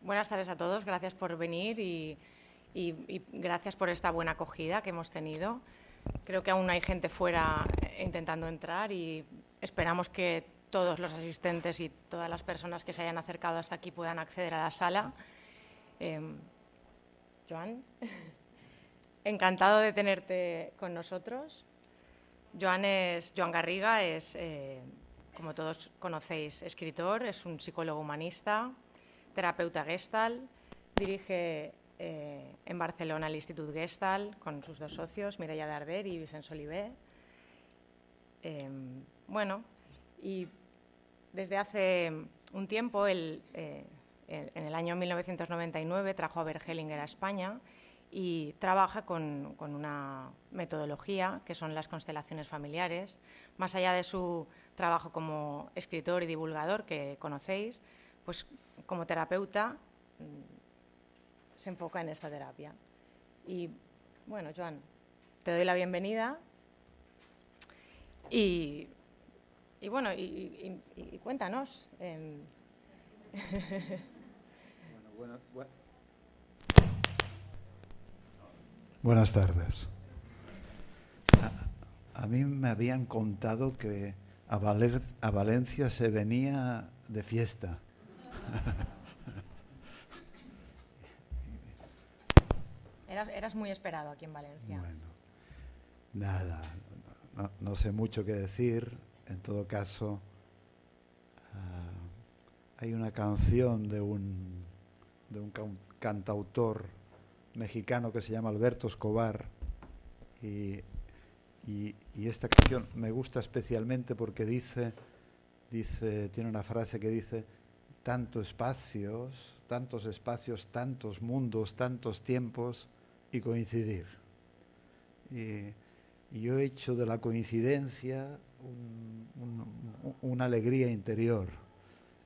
Buenas tardes a todos, gracias por venir y gracias por esta buena acogida que hemos tenido. Creo que aún hay gente fuera intentando entrar y esperamos que todos los asistentes y todas las personas que se hayan acercado hasta aquí puedan acceder a la sala. Joan, encantado de tenerte con nosotros. Joan Garriga es, como todos conocéis, escritor, es un psicólogo humanista, terapeuta Gestalt, dirige en Barcelona el Institut Gestalt con sus dos socios, Mireia Darder y Vicenç Oliver. Y desde hace un tiempo, en el año 1999, trajo a Bert Hellinger a España y trabaja con una metodología que son las constelaciones familiares. Más allá de su trabajo como escritor y divulgador que conocéis, pues como terapeuta se enfoca en esta terapia. Y bueno, Joan, te doy la bienvenida y cuéntanos. Buenas tardes. A mí me habían contado que a Valencia se venía de fiesta. Eras muy esperado aquí en Valencia. Bueno, nada, no sé mucho qué decir. En todo caso, hay una canción de un cantautor mexicano que se llama Alberto Escobar y esta canción me gusta especialmente porque tiene una frase que dice: tantos espacios, tantos mundos, tantos tiempos y coincidir. Y yo he hecho de la coincidencia una alegría interior.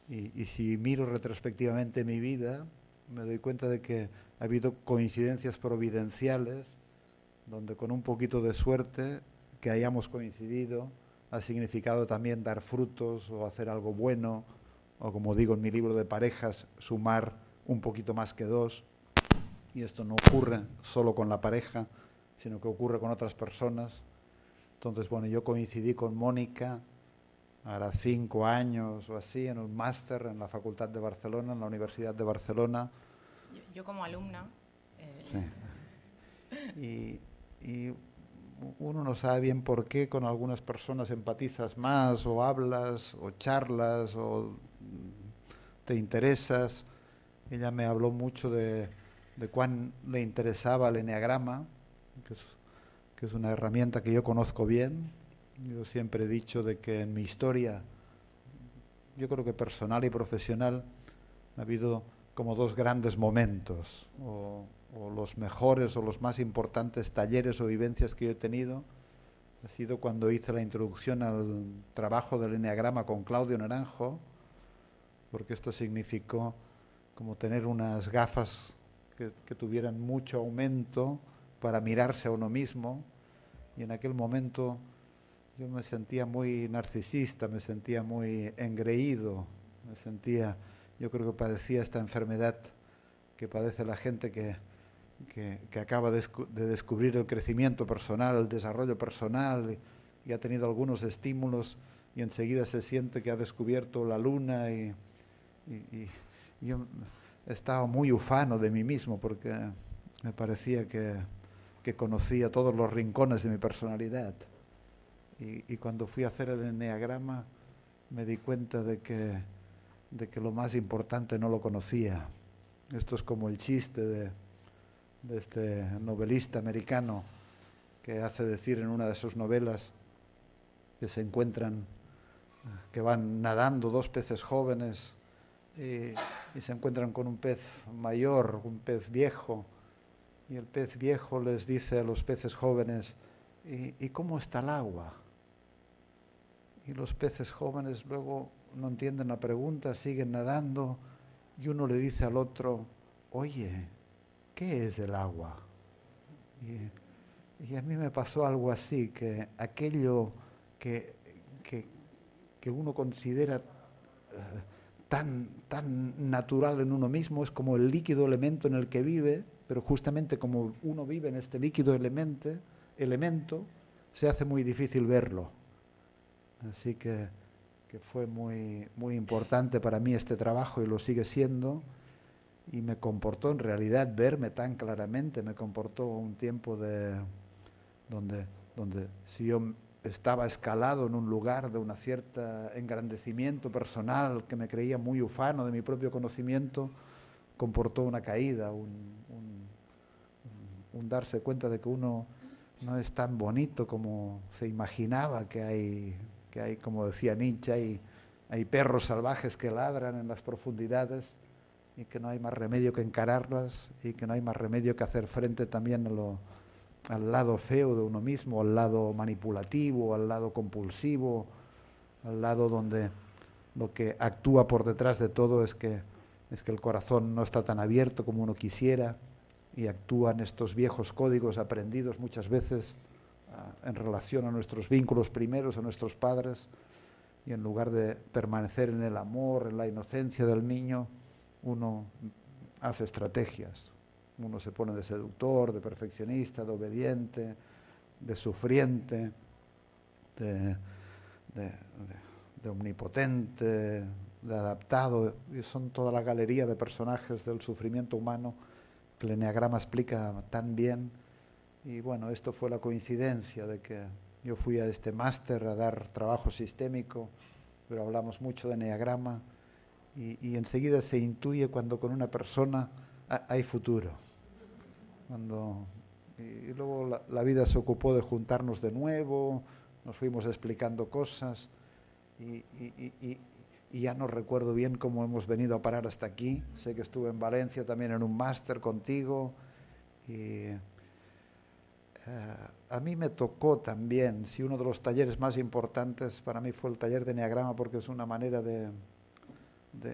Y si miro retrospectivamente mi vida, me doy cuenta de que ha habido coincidencias providenciales donde con un poquito de suerte que hayamos coincidido ha significado también dar frutos o hacer algo bueno, o como digo en mi libro de parejas, sumar un poquito más que dos. Y esto no ocurre solo con la pareja, sino que ocurre con otras personas. Entonces, bueno, yo coincidí con Mónica ahora 5 años o así en un máster en la Facultad de Barcelona, en la Universidad de Barcelona. Yo como alumna. Sí. Y uno no sabe bien por qué con algunas personas empatizas más o hablas o charlas o te interesas. Ella me habló mucho de cuán le interesaba el eneagrama, que es una herramienta que yo conozco bien. Yo siempre he dicho de que en mi historia, yo creo que personal y profesional, ha habido como 2 grandes momentos, o los mejores o los más importantes talleres o vivencias que yo he tenido. Ha sido cuando hice la introducción al trabajo del eneagrama con Claudio Naranjo, porque esto significó como tener unas gafas que tuvieran mucho aumento para mirarse a uno mismo. Y en aquel momento yo me sentía muy narcisista, me sentía muy engreído, yo creo que padecía esta enfermedad que padece la gente que acaba de descubrir el crecimiento personal, el desarrollo personal y ha tenido algunos estímulos y enseguida se siente que ha descubierto la luna y yo estaba muy ufano de mí mismo porque me parecía que conocía todos los rincones de mi personalidad. Y cuando fui a hacer el eneagrama me di cuenta de que lo más importante no lo conocía. Esto es como el chiste de este novelista americano que hace decir en una de sus novelas que se encuentran, que van nadando 2 peces jóvenes y se encuentran con un pez mayor, un pez viejo, y el pez viejo les dice a los peces jóvenes: ¿y cómo está el agua? Y los peces jóvenes luego no entienden la pregunta, siguen nadando y uno le dice al otro: oye, ¿qué es el agua? Y a mí me pasó algo así, que aquello que uno considera tan natural en uno mismo, es como el líquido elemento en el que vive, pero justamente como uno vive en este líquido elemento, se hace muy difícil verlo. Así que fue muy, muy importante para mí este trabajo y lo sigue siendo, y me comportó en realidad verme tan claramente, me comportó un tiempo donde si yo estaba escalado en un lugar de una cierta engrandecimiento personal, que me creía muy ufano de mi propio conocimiento, comportó una caída, un darse cuenta de que uno no es tan bonito como se imaginaba, que hay, como decía Nietzsche, hay perros salvajes que ladran en las profundidades, y que no hay más remedio que encararlas, y que no hay más remedio que hacer frente también al lado feo de uno mismo, al lado manipulativo, al lado compulsivo, al lado donde lo que actúa por detrás de todo es que el corazón no está tan abierto como uno quisiera, y actúan estos viejos códigos aprendidos muchas veces en relación a nuestros vínculos primeros, a nuestros padres, y en lugar de permanecer en el amor, en la inocencia del niño, uno hace estrategias. Uno se pone de seductor, de perfeccionista, de obediente, de sufriente, de omnipotente, de adaptado. Y son toda la galería de personajes del sufrimiento humano que el eneagrama explica tan bien. Y bueno, esto fue la coincidencia de que yo fui a este máster a dar trabajo sistémico, pero hablamos mucho de eneagrama, y enseguida se intuye cuando con una persona hay futuro. Y luego la vida se ocupó de juntarnos de nuevo, nos fuimos explicando cosas, y ya no recuerdo bien cómo hemos venido a parar hasta aquí. Sé que estuve en Valencia también en un máster contigo, y a mí me tocó también, si uno de los talleres más importantes para mí fue el taller de eneagrama, porque es una manera de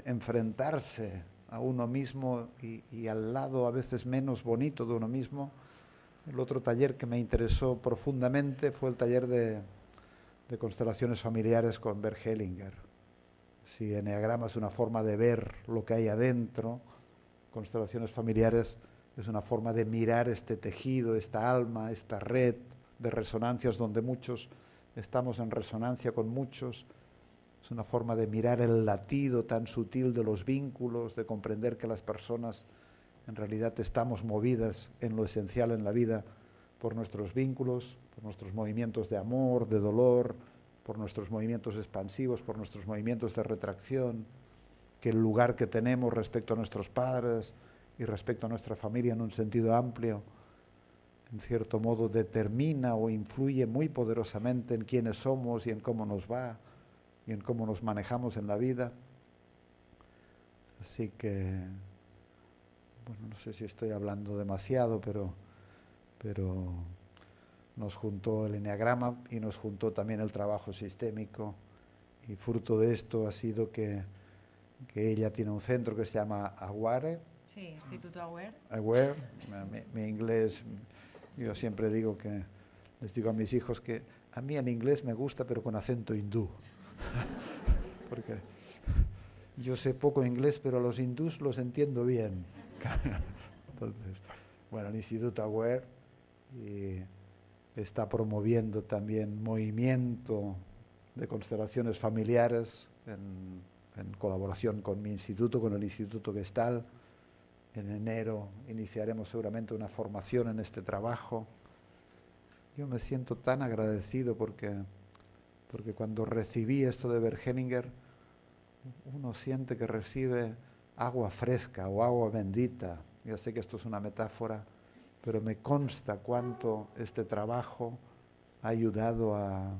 enfrentarse a uno mismo y al lado a veces menos bonito de uno mismo. El otro taller que me interesó profundamente fue el taller de constelaciones familiares con Bert Hellinger. Si eneagrama es una forma de ver lo que hay adentro, constelaciones familiares es una forma de mirar este tejido, esta alma, esta red de resonancias donde muchos estamos en resonancia con muchos. Es una forma de mirar el latido tan sutil de los vínculos, de comprender que las personas en realidad estamos movidas en lo esencial en la vida por nuestros vínculos, por nuestros movimientos de amor, de dolor, por nuestros movimientos expansivos, por nuestros movimientos de retracción, que el lugar que tenemos respecto a nuestros padres y respecto a nuestra familia en un sentido amplio, en cierto modo determina o influye muy poderosamente en quiénes somos y en cómo nos va y en cómo nos manejamos en la vida. Así que, bueno, no sé si estoy hablando demasiado, pero nos juntó el eneagrama y nos juntó también el trabajo sistémico, y fruto de esto ha sido que ella tiene un centro que se llama Aware. Sí, Instituto Aware. Aware, mi inglés, yo siempre digo les digo a mis hijos que a mí el inglés me gusta, pero con acento hindú. Porque yo sé poco inglés, pero los hindús los entiendo bien. Entonces, bueno, el Instituto Aware está promoviendo también movimiento de constelaciones familiares en colaboración con mi instituto, con el Instituto Gestal. En enero iniciaremos seguramente una formación en este trabajo. Yo me siento tan agradecido porque cuando recibí esto de Bert Hellinger, uno siente que recibe agua fresca o agua bendita. Ya sé que esto es una metáfora, pero me consta cuánto este trabajo ha ayudado a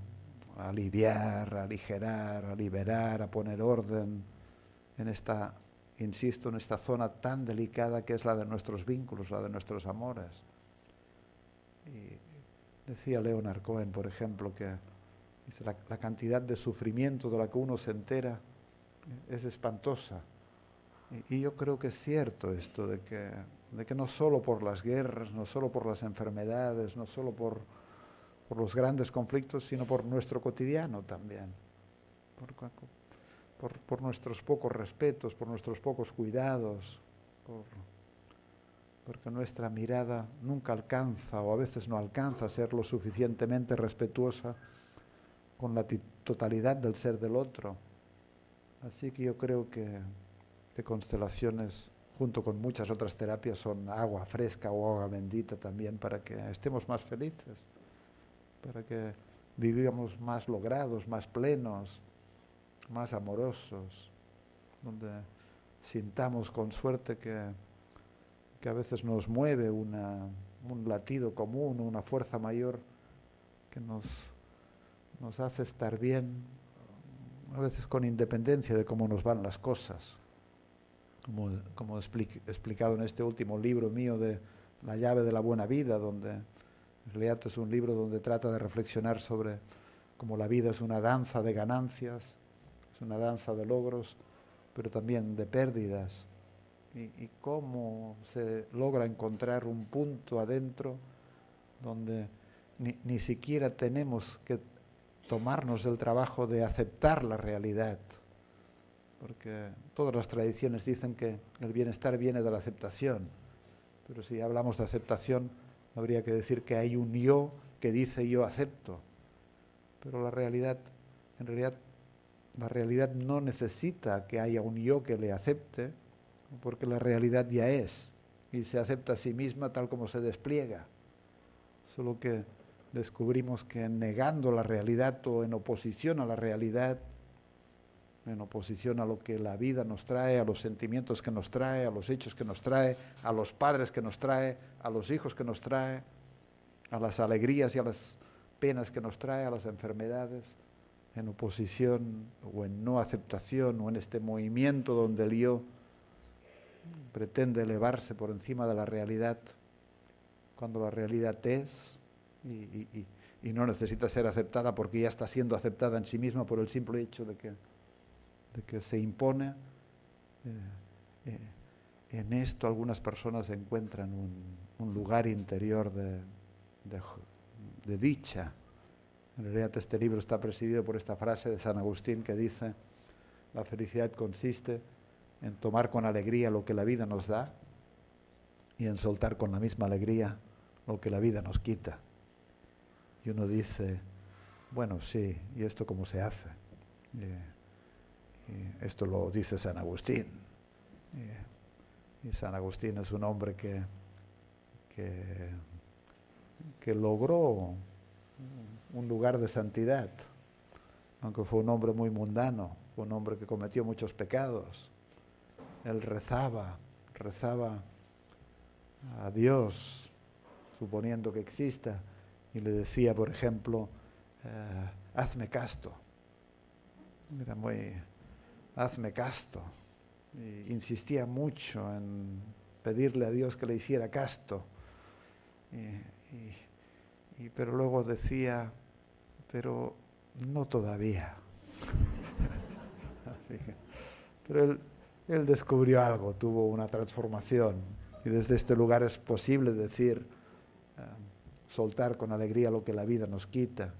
aliviar, a aligerar, a liberar, a poner orden en esta, insisto, en esta zona tan delicada que es la de nuestros vínculos, la de nuestros amores. Y decía Leonard Cohen, por ejemplo, que dice, la cantidad de sufrimiento de la que uno se entera es espantosa. Y yo creo que es cierto esto, de que no solo por las guerras, no solo por las enfermedades, no solo por los grandes conflictos, sino por nuestro cotidiano también. por nuestros pocos respetos, por nuestros pocos cuidados, porque nuestra mirada nunca alcanza o a veces no alcanza a ser lo suficientemente respetuosa con la totalidad del ser del otro. Así que yo creo que constelaciones, junto con muchas otras terapias, son agua fresca o agua bendita también para que estemos más felices, para que vivamos más logrados, más plenos, más amorosos, donde sintamos con suerte que a veces nos mueve un latido común, una fuerza mayor que nos hace estar bien, a veces con independencia de cómo nos van las cosas. Como he explicado en este último libro mío de La llave de la buena vida, donde en realidad es un libro donde trata de reflexionar sobre cómo la vida es una danza de ganancias, es una danza de logros, pero también de pérdidas, y cómo se logra encontrar un punto adentro donde ni siquiera tenemos que tomarnos el trabajo de aceptar la realidad, porque todas las tradiciones dicen que el bienestar viene de la aceptación, pero si hablamos de aceptación habría que decir que hay un yo que dice yo acepto, pero la realidad no necesita que haya un yo que le acepte, porque la realidad ya es y se acepta a sí misma tal como se despliega, solo que descubrimos que negando la realidad o en oposición a la realidad, en oposición a lo que la vida nos trae, a los sentimientos que nos trae, a los hechos que nos trae, a los padres que nos trae, a los hijos que nos trae, a las alegrías y a las penas que nos trae, a las enfermedades, en oposición o en no aceptación o en este movimiento donde el yo pretende elevarse por encima de la realidad, cuando la realidad es y no necesita ser aceptada porque ya está siendo aceptada en sí misma por el simple hecho de que se impone. En esto algunas personas encuentran un lugar interior de dicha. En realidad este libro está presidido por esta frase de San Agustín que dice: la felicidad consiste en tomar con alegría lo que la vida nos da y en soltar con la misma alegría lo que la vida nos quita. Y uno dice, bueno, sí, ¿y esto cómo se hace? Y esto lo dice San Agustín. Y San Agustín es un hombre que logró un lugar de santidad, aunque fue un hombre muy mundano, fue un hombre que cometió muchos pecados. Él rezaba a Dios, suponiendo que exista, y le decía, por ejemplo, hazme casto. Era hazme casto. Y insistía mucho en pedirle a Dios que le hiciera casto. Pero luego decía, pero no todavía. Pero él descubrió algo, tuvo una transformación. Y desde este lugar es posible decir, soltar con alegría lo que la vida nos quita.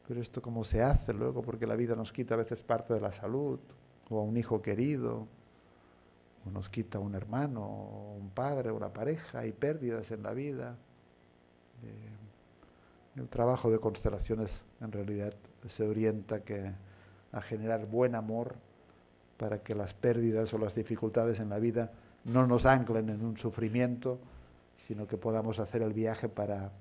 Pero esto cómo se hace luego, porque la vida nos quita a veces parte de la salud, o a un hijo querido, o nos quita un hermano, o un padre, o una pareja, hay pérdidas en la vida. El trabajo de constelaciones en realidad se orienta a generar buen amor para que las pérdidas o las dificultades en la vida no nos anclen en un sufrimiento, sino que podamos hacer el viaje para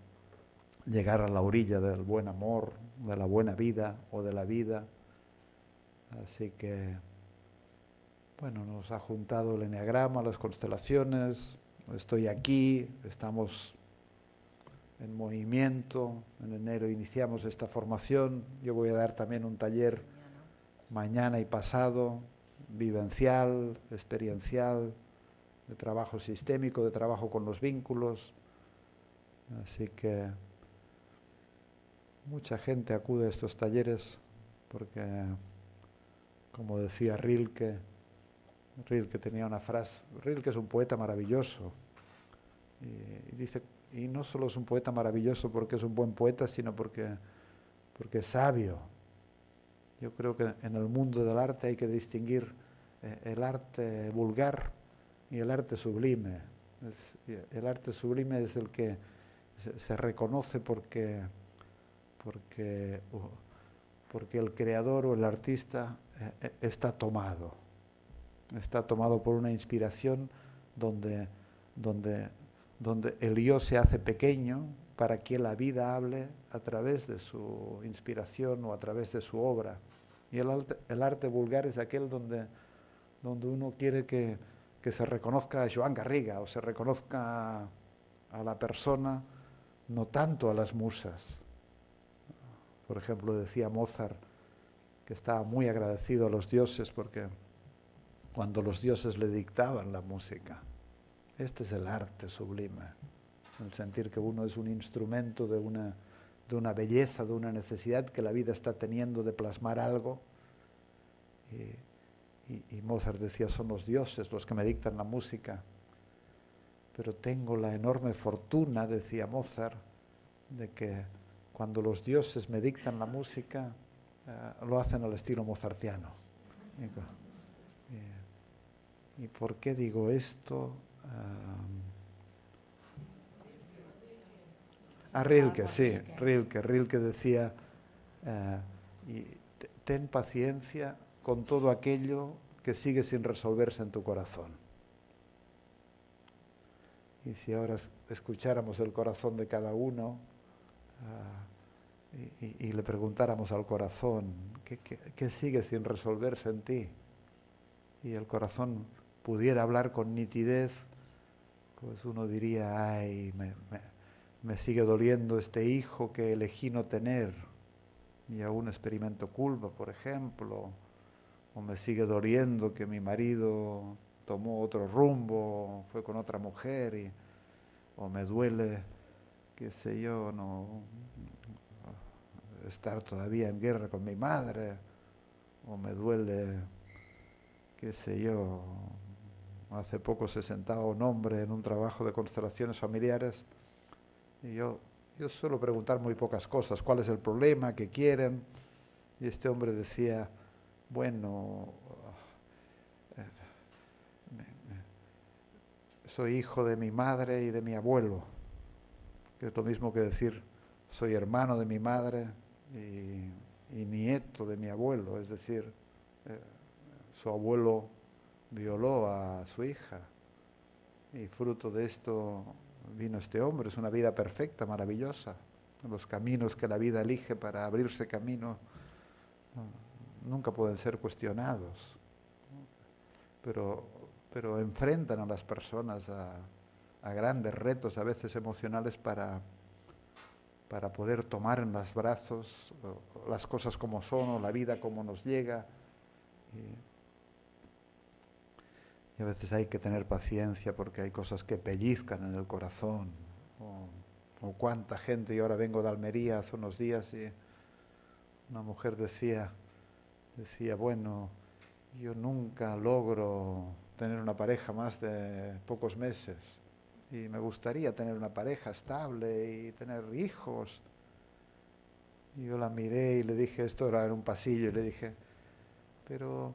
llegar a la orilla del buen amor, de la buena vida o de la vida. Así que, bueno, nos ha juntado el eneagrama, las constelaciones, estoy aquí, estamos en movimiento, en enero iniciamos esta formación, yo voy a dar también un taller mañana y pasado, vivencial, experiencial, de trabajo sistémico, de trabajo con los vínculos, así que mucha gente acude a estos talleres porque, como decía Rilke tenía una frase, Rilke es un poeta maravilloso, y dice, y no solo es un poeta maravilloso porque es un buen poeta, sino porque es sabio. Yo creo que en el mundo del arte hay que distinguir el arte vulgar y el arte sublime. El arte sublime es el que se reconoce porque el creador o el artista está tomado por una inspiración donde el yo se hace pequeño para que la vida hable a través de su inspiración o a través de su obra. Y el arte vulgar es aquel donde uno quiere que se reconozca a Joan Garriga o se reconozca a la persona, no tanto a las musas. Por ejemplo, decía Mozart que estaba muy agradecido a los dioses porque cuando los dioses le dictaban la música. Este es el arte sublime, el sentir que uno es un instrumento de una belleza, de una necesidad que la vida está teniendo de plasmar algo. Y Mozart decía, son los dioses los que me dictan la música, pero tengo la enorme fortuna, decía Mozart, de que cuando los dioses me dictan la música, lo hacen al estilo mozartiano. ¿Y por qué digo esto? Rilke, sí, Rilke decía, ten paciencia con todo aquello que sigue sin resolverse en tu corazón. Y si ahora escucháramos el corazón de cada uno y le preguntáramos al corazón, ¿qué sigue sin resolverse en ti? Y el corazón pudiera hablar con nitidez, pues uno diría, ay, me sigue doliendo este hijo que elegí no tener y aún experimento culpa, por ejemplo, o me sigue doliendo que mi marido tomó otro rumbo, fue con otra mujer, o me duele, qué sé yo, no estar todavía en guerra con mi madre, o me duele, qué sé yo, hace poco se sentaba un hombre en un trabajo de constelaciones familiares y yo suelo preguntar muy pocas cosas, ¿cuál es el problema? ¿Qué quieren? Y este hombre decía, bueno, soy hijo de mi madre y de mi abuelo, que es lo mismo que decir, soy hermano de mi madre y nieto de mi abuelo, es decir, su abuelo violó a su hija y fruto de esto vino este hombre. Es una vida perfecta, maravillosa. Los caminos que la vida elige para abrirse camino nunca pueden ser cuestionados, pero enfrentan a las personas a grandes retos, a veces emocionales, para poder tomar en los brazos las cosas como son o la vida como nos llega. Y a veces hay que tener paciencia porque hay cosas que pellizcan en el corazón. O cuánta gente, y ahora vengo de Almería hace unos días y una mujer decía, bueno, yo nunca logro tener una pareja más de pocos meses y me gustaría tener una pareja estable y tener hijos. Y yo la miré y le dije, esto era en un pasillo, y le dije, pero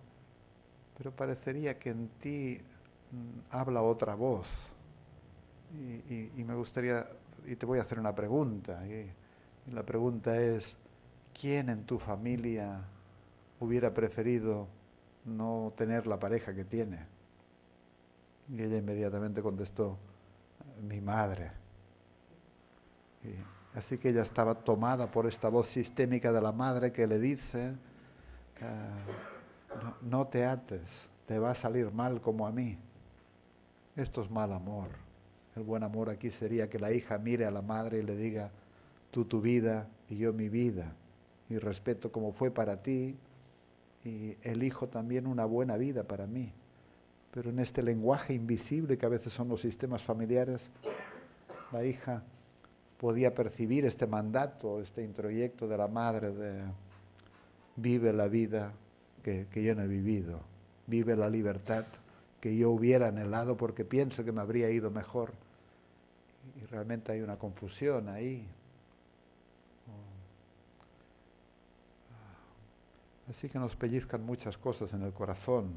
parecería que en ti habla otra voz. Y me gustaría, y te voy a hacer una pregunta, y la pregunta es, ¿quién en tu familia hubiera preferido no tener la pareja que tiene? Y ella inmediatamente contestó, mi madre. Así que ella estaba tomada por esta voz sistémica de la madre que le dice, no te ates, te va a salir mal como a mí. Esto es mal amor. El buen amor aquí sería que la hija mire a la madre y le diga, tú tu vida y yo mi vida, y respeto como fue para ti, y elijo también una buena vida para mí. Pero en este lenguaje invisible que a veces son los sistemas familiares, la hija podía percibir este mandato, este introyecto de la madre de vive la vida que yo no he vivido, vive la libertad que yo hubiera anhelado porque pienso que me habría ido mejor. Y realmente hay una confusión ahí. Así que nos pellizcan muchas cosas en el corazón.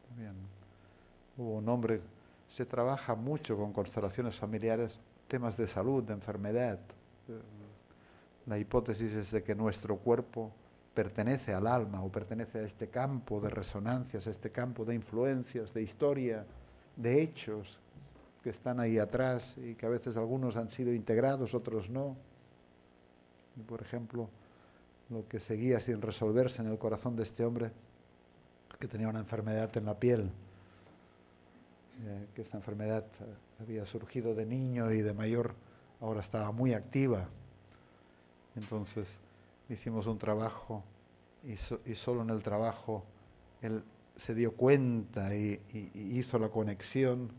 También hubo un hombre, se trabaja mucho con constelaciones familiares, temas de salud, de enfermedad. La hipótesis es de que nuestro cuerpo pertenece al alma o pertenece a este campo de resonancias, a este campo de influencias, de historia, de hechos que están ahí atrás y que a veces algunos han sido integrados, otros no. Y por ejemplo, lo que seguía sin resolverse en el corazón de este hombre, que tenía una enfermedad en la piel, que esta enfermedad había surgido de niño y de mayor, ahora estaba muy activa. Entonces hicimos un trabajo y solo en el trabajo él se dio cuenta y hizo la conexión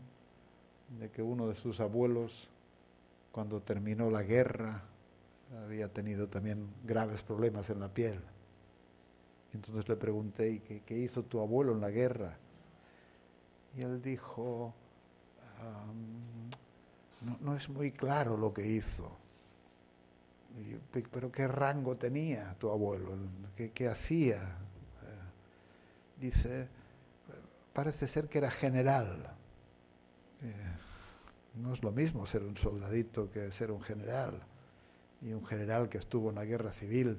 de que uno de sus abuelos, cuando terminó la guerra, había tenido también graves problemas en la piel. Entonces le pregunté, ¿y qué hizo tu abuelo en la guerra? Y él dijo, no es muy claro lo que hizo. ¿Pero qué rango tenía tu abuelo? ¿Qué hacía? Dice, parece ser que era general. No es lo mismo ser un soldadito que ser un general. Y un general que estuvo en la guerra civil,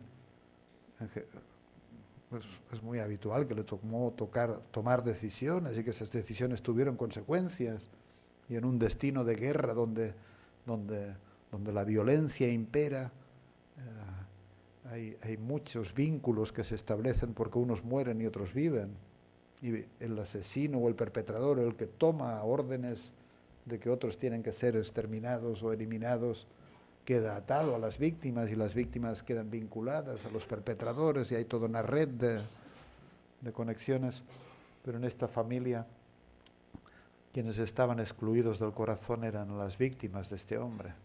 pues es muy habitual que le tomó tomar decisiones y que esas decisiones tuvieron consecuencias. Y en un destino de guerra donde la violencia impera, hay muchos vínculos que se establecen porque unos mueren y otros viven. Y el asesino o el perpetrador, el que toma órdenes de que otros tienen que ser exterminados o eliminados, queda atado a las víctimas y las víctimas quedan vinculadas a los perpetradores y hay toda una red de conexiones. Pero en esta familia, quienes estaban excluidos del corazón eran las víctimas de este hombre.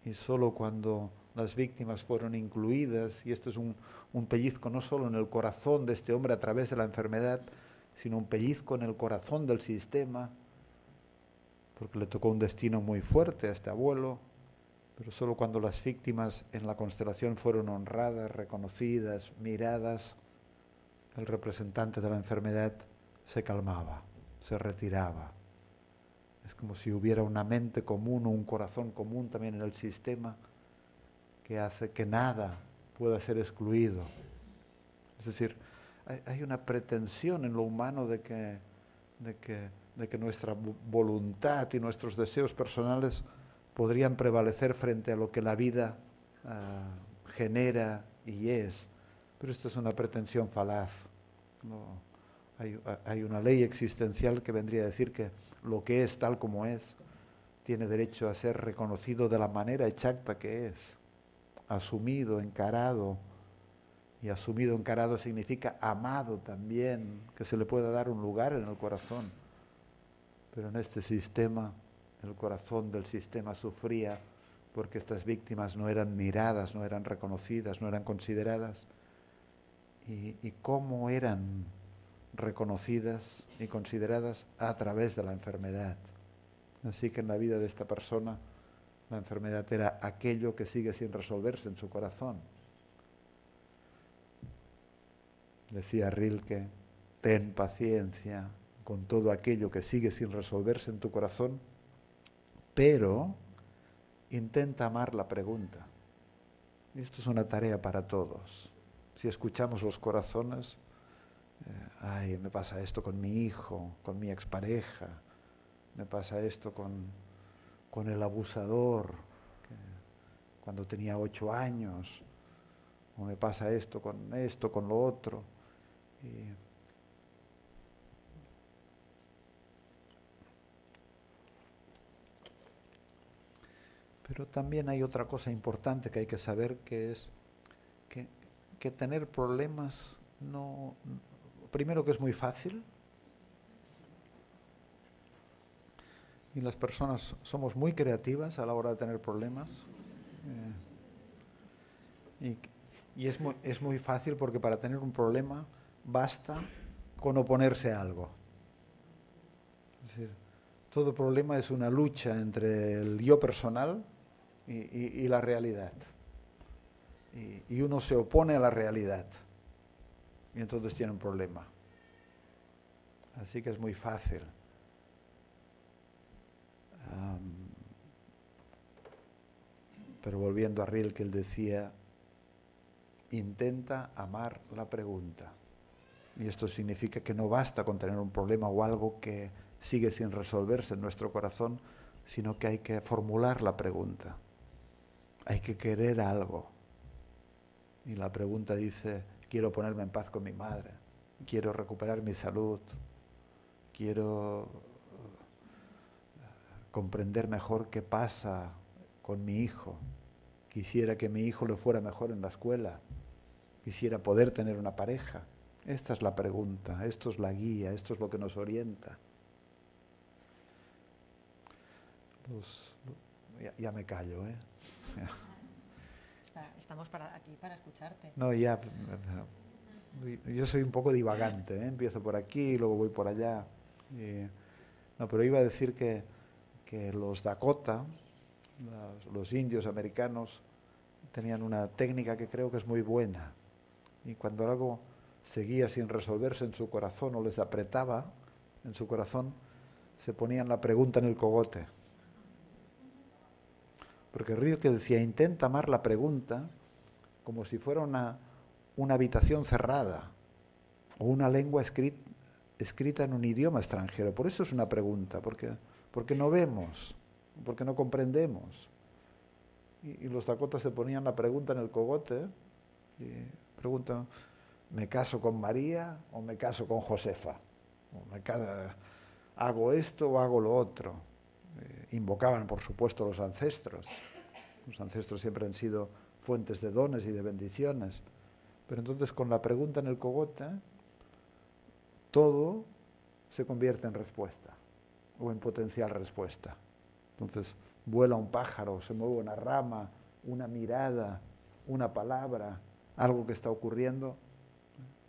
Y solo cuando las víctimas fueron incluidas, y esto es un pellizco no solo en el corazón de este hombre a través de la enfermedad, sino un pellizco en el corazón del sistema, porque le tocó un destino muy fuerte a este abuelo, pero solo cuando las víctimas en la constelación fueron honradas, reconocidas, miradas, el representante de la enfermedad se calmaba, se retiraba. Es como si hubiera una mente común o un corazón común también en el sistema que hace que nada pueda ser excluido. Es decir, hay una pretensión en lo humano de que nuestra voluntad y nuestros deseos personales podrían prevalecer frente a lo que la vida genera y es. Pero esto es una pretensión falaz. No, hay una ley existencial que vendría a decir que lo que es tal como es tiene derecho a ser reconocido de la manera exacta que es, asumido, encarado. Y asumido, encarado significa amado también, que se le pueda dar un lugar en el corazón. Pero en este sistema, el corazón del sistema sufría porque estas víctimas no eran miradas, no eran reconocidas, no eran consideradas. ¿Y cómo eran reconocidas y consideradas? A través de la enfermedad. Así que en la vida de esta persona, la enfermedad era aquello que sigue sin resolverse en su corazón. Decía Rilke, ten paciencia con todo aquello que sigue sin resolverse en tu corazón, pero intenta amar la pregunta. Y esto es una tarea para todos. Si escuchamos los corazones, ay, me pasa esto con mi hijo, con mi expareja, me pasa esto con el abusador, cuando tenía 8 años, o me pasa esto, con lo otro. Pero también hay otra cosa importante que hay que saber, que es que tener problemas no... Primero que es muy fácil, y las personas somos muy creativas a la hora de tener problemas, y es muy fácil porque para tener un problema basta con oponerse a algo. Es decir, todo problema es una lucha entre el yo personal y la realidad. Y uno se opone a la realidad. y entonces tiene un problema. Así que es muy fácil. Pero volviendo a Rilke, él decía, intenta amar la pregunta. Y esto significa que no basta con tener un problema o algo que sigue sin resolverse en nuestro corazón, sino que hay que formular la pregunta. Hay que querer algo. Y la pregunta dice, quiero ponerme en paz con mi madre, quiero recuperar mi salud, quiero comprender mejor qué pasa con mi hijo, quisiera que mi hijo le fuera mejor en la escuela, quisiera poder tener una pareja. Esta es la pregunta, esto es la guía, esto es lo que nos orienta. Ya me callo, ¿eh? Estamos aquí para escucharte. No, ya. Yo soy un poco divagante, ¿eh? Empiezo por aquí, luego voy por allá. No, pero iba a decir que los Dakota, los indios americanos, tenían una técnica que creo que es muy buena. Y cuando algo seguía sin resolverse en su corazón o les apretaba en su corazón, se ponían la pregunta en el cogote. Porque Rilke decía, intenta amar la pregunta como si fuera una habitación cerrada o una lengua escrita en un idioma extranjero. Por eso es una pregunta, porque no vemos, porque no comprendemos. Y los Dakotas se ponían la pregunta en el cogote y preguntan, ¿me caso con María o me caso con Josefa? ¿Hago esto o hago lo otro? Invocaban, por supuesto, los ancestros. Los ancestros siempre han sido fuentes de dones y de bendiciones. Pero entonces, con la pregunta en el cogote, todo se convierte en respuesta o en potencial respuesta. Entonces, vuela un pájaro, se mueve una rama, una mirada, una palabra, algo que está ocurriendo,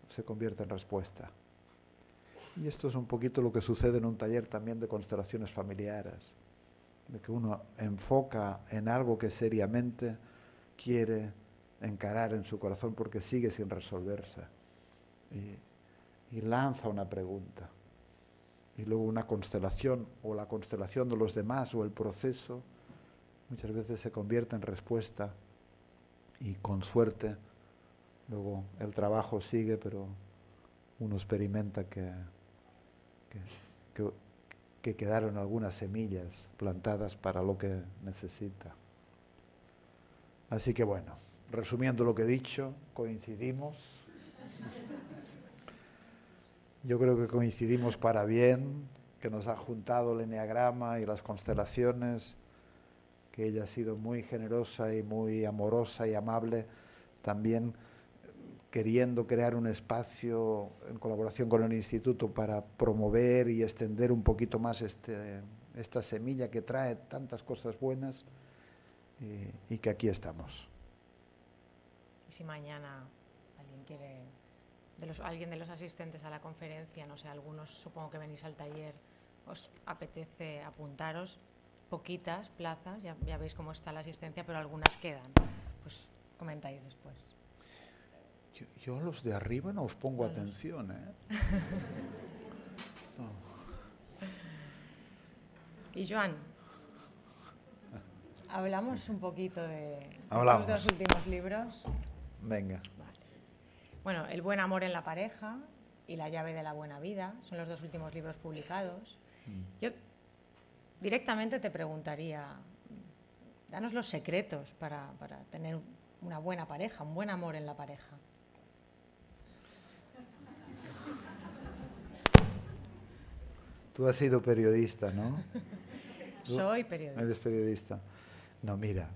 se convierte en respuesta. Y esto es un poquito lo que sucede en un taller también de constelaciones familiares, de que uno enfoca en algo que seriamente quiere encarar en su corazón porque sigue sin resolverse y lanza una pregunta. Y luego una constelación o la constelación de los demás o el proceso muchas veces se convierte en respuesta y con suerte luego el trabajo sigue, pero uno experimenta que quedaron algunas semillas plantadas para lo que necesita. Así que bueno, resumiendo lo que he dicho, coincidimos. Yo creo que coincidimos para bien, que nos ha juntado el eneagrama y las constelaciones, que ella ha sido muy generosa y muy amorosa y amable, también queriendo crear un espacio en colaboración con el Instituto para promover y extender un poquito más esta semilla que trae tantas cosas buenas y que aquí estamos. Y si mañana alguien de los asistentes a la conferencia, no sé, algunos supongo que venís al taller, os apetece apuntaros, poquitas plazas, ya veis cómo está la asistencia, pero algunas quedan, pues comentáis después. Yo a los de arriba no os pongo atención, ¿eh? No. Y Joan, hablamos un poquito de Hablamos. los dos últimos libros. Venga. Vale. Bueno, El buen amor en la pareja y La llave de la buena vida son los dos últimos libros publicados. Yo directamente te preguntaría, danos los secretos para tener una buena pareja, un buen amor en la pareja. Tú has sido periodista, ¿no? Soy periodista. Eres periodista. No, mira,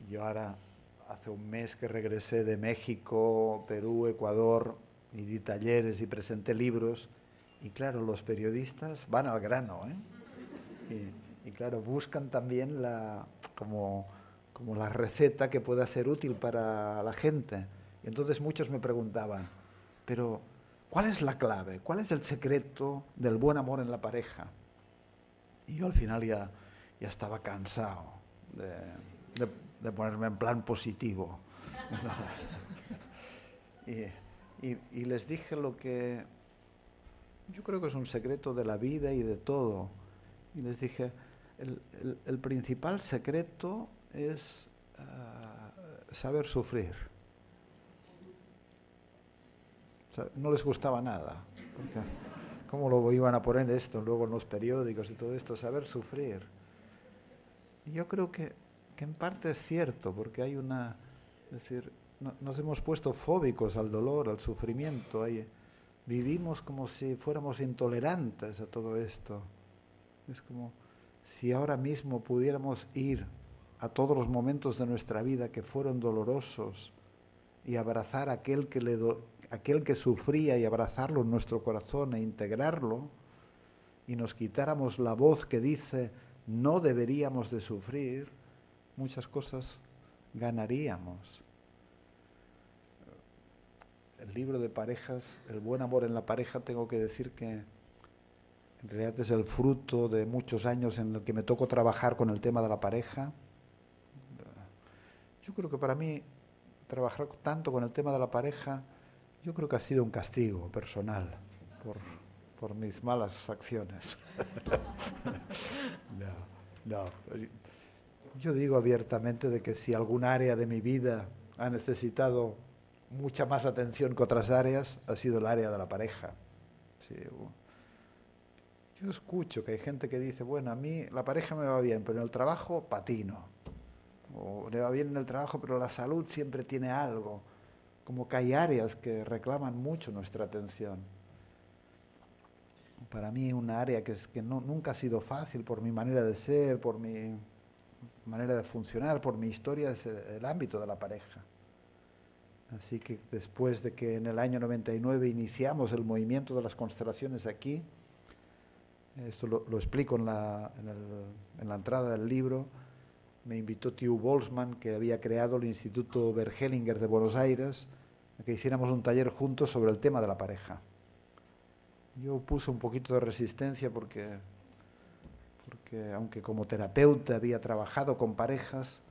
yo ahora hace un mes que regresé de México, Perú, Ecuador, y di talleres y presenté libros, y claro, los periodistas van al grano, ¿eh? Y claro, buscan también como la receta que pueda ser útil para la gente. Y entonces muchos me preguntaban, pero ¿cuál es la clave? ¿Cuál es el secreto del buen amor en la pareja? Y yo al final ya estaba cansado de ponerme en plan positivo. y les dije lo que yo creo que es un secreto de la vida y de todo. Y les dije, el principal secreto es saber sufrir. O sea, no les gustaba nada. Porque, ¿cómo lo iban a poner esto luego en los periódicos y todo esto? Saber sufrir. Y yo creo que en parte es cierto, porque hay una... Es decir, nos hemos puesto fóbicos al dolor, al sufrimiento. Vivimos como si fuéramos intolerantes a todo esto. Es como si ahora mismo pudiéramos ir a todos los momentos de nuestra vida que fueron dolorosos y abrazar a aquel que sufría y abrazarlo en nuestro corazón e integrarlo, y nos quitáramos la voz que dice no deberíamos de sufrir, muchas cosas ganaríamos. El libro de parejas, El buen amor en la pareja, tengo que decir que en realidad es el fruto de muchos años en el que me tocó trabajar con el tema de la pareja. Yo creo que para mí trabajar tanto con el tema de la pareja, yo creo que ha sido un castigo personal por mis malas acciones. No. Yo digo abiertamente de que si algún área de mi vida ha necesitado mucha más atención que otras áreas, ha sido el área de la pareja. Sí. Yo escucho que hay gente que dice, bueno, a mí la pareja me va bien, pero en el trabajo patino. O le va bien en el trabajo, pero la salud siempre tiene algo. Como que hay áreas que reclaman mucho nuestra atención. Para mí una área que nunca ha sido fácil por mi manera de ser, por mi manera de funcionar, por mi historia, es el ámbito de la pareja. Así que después de que en el año 99 iniciamos el movimiento de las constelaciones aquí, esto lo explico en la entrada del libro, me invitó Theo Boltzmann, que había creado el Instituto Bergelinger de Buenos Aires, a que hiciéramos un taller juntos sobre el tema de la pareja. Yo puse un poquito de resistencia porque aunque como terapeuta había trabajado con parejas,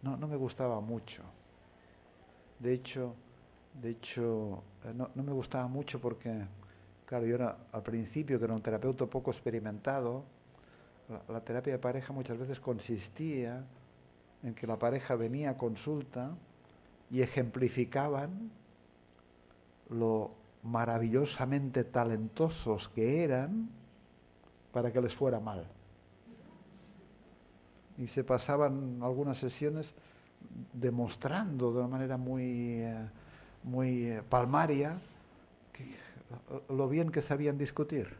no me gustaba mucho. De hecho, no me gustaba mucho porque, claro, yo era al principio, que era un terapeuta poco experimentado, la terapia de pareja muchas veces consistía en que la pareja venía a consulta y ejemplificaban lo maravillosamente talentosos que eran para que les fuera mal. Y se pasaban algunas sesiones demostrando de una manera muy palmaria lo bien que sabían discutir,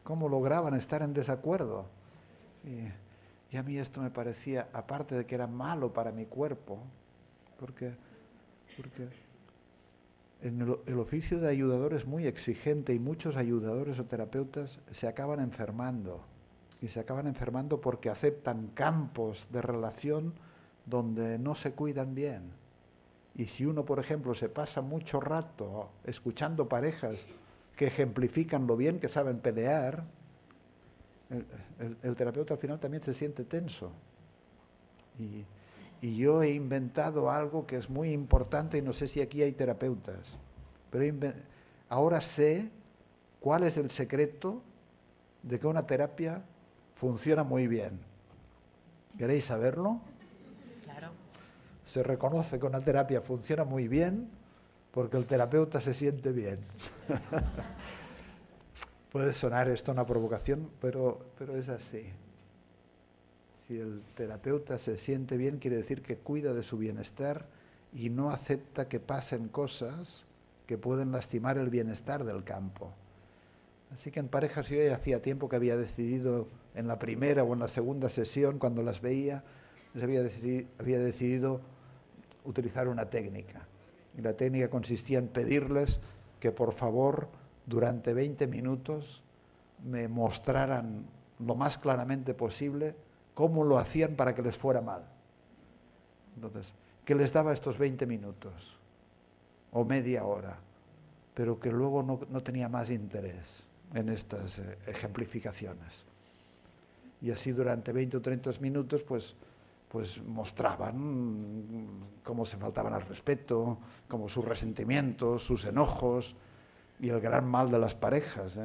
cómo lograban estar en desacuerdo. Y a mí esto me parecía, aparte de que era malo para mi cuerpo, porque el oficio de ayudador es muy exigente y muchos ayudadores o terapeutas se acaban enfermando. Y se acaban enfermando porque aceptan campos de relación donde no se cuidan bien. Y si uno, por ejemplo, se pasa mucho rato escuchando parejas que ejemplifican lo bien que saben pelear, el terapeuta al final también se siente tenso. Y yo he inventado algo que es muy importante, y no sé si aquí hay terapeutas, pero ahora sé cuál es el secreto de que una terapia funciona muy bien. ¿Queréis saberlo? Claro. Se reconoce que una terapia funciona muy bien porque el terapeuta se siente bien. Puede sonar esto una provocación, pero es así. Si el terapeuta se siente bien, quiere decir que cuida de su bienestar y no acepta que pasen cosas que pueden lastimar el bienestar del campo. Así que en parejas yo ya hacía tiempo que había decidido, en la primera o en la segunda sesión, cuando las veía, había decidido utilizar una técnica. Y la técnica consistía en pedirles que por favor durante 20 minutos me mostraran lo más claramente posible cómo lo hacían para que les fuera mal. Entonces, que les daba estos 20 minutos o media hora, pero que luego no tenía más interés en estas ejemplificaciones. Y así durante 20 o 30 minutos, pues pues mostraban cómo se faltaban al respeto, como sus resentimientos, sus enojos, y el gran mal de las parejas,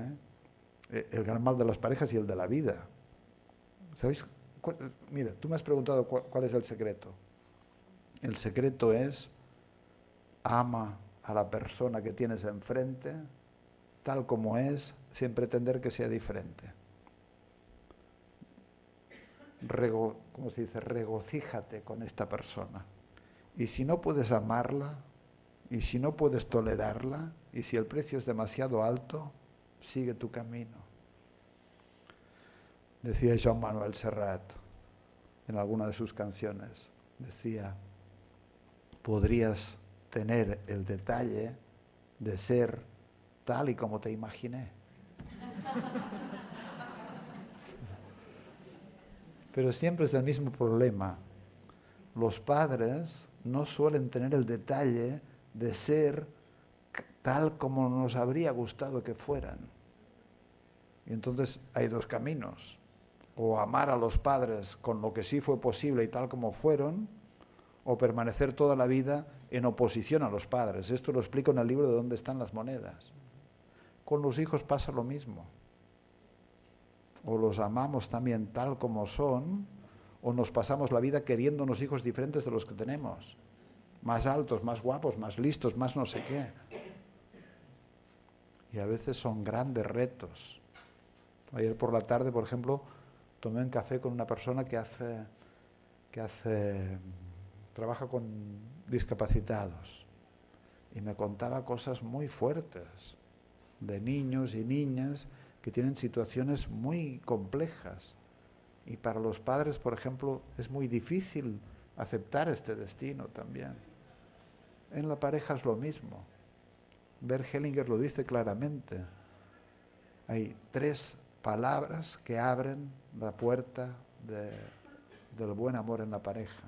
el gran mal de las parejas y el de la vida. ¿Sabéis? Mira, tú me has preguntado cuál es el secreto. El secreto es: ama a la persona que tienes enfrente tal como es, sin pretender que sea diferente. ¿Cómo se dice? Regocíjate con esta persona. Y si no puedes amarla, y si no puedes tolerarla, y si el precio es demasiado alto, sigue tu camino. Decía Joan Manuel Serrat en alguna de sus canciones, decía: podrías tener el detalle de ser tal y como te imaginé. Pero siempre es el mismo problema. Los padres no suelen tener el detalle de ser tal como nos habría gustado que fueran. Y entonces hay dos caminos: o amar a los padres con lo que sí fue posible y tal como fueron, o permanecer toda la vida en oposición a los padres. Esto lo explico en el libro de ¿Dónde están las monedas? Con los hijos pasa lo mismo. O los amamos también tal como son, o nos pasamos la vida queriendo unos hijos diferentes de los que tenemos. Más altos, más guapos, más listos, más no sé qué. Y a veces son grandes retos. Ayer por la tarde, por ejemplo, tomé un café con una persona que trabaja con discapacitados. Y me contaba cosas muy fuertes de niños y niñas que tienen situaciones muy complejas. Y para los padres, por ejemplo, es muy difícil aceptar este destino también. En la pareja es lo mismo. Bert Hellinger lo dice claramente. Hay 3 palabras que abren la puerta del buen amor en la pareja.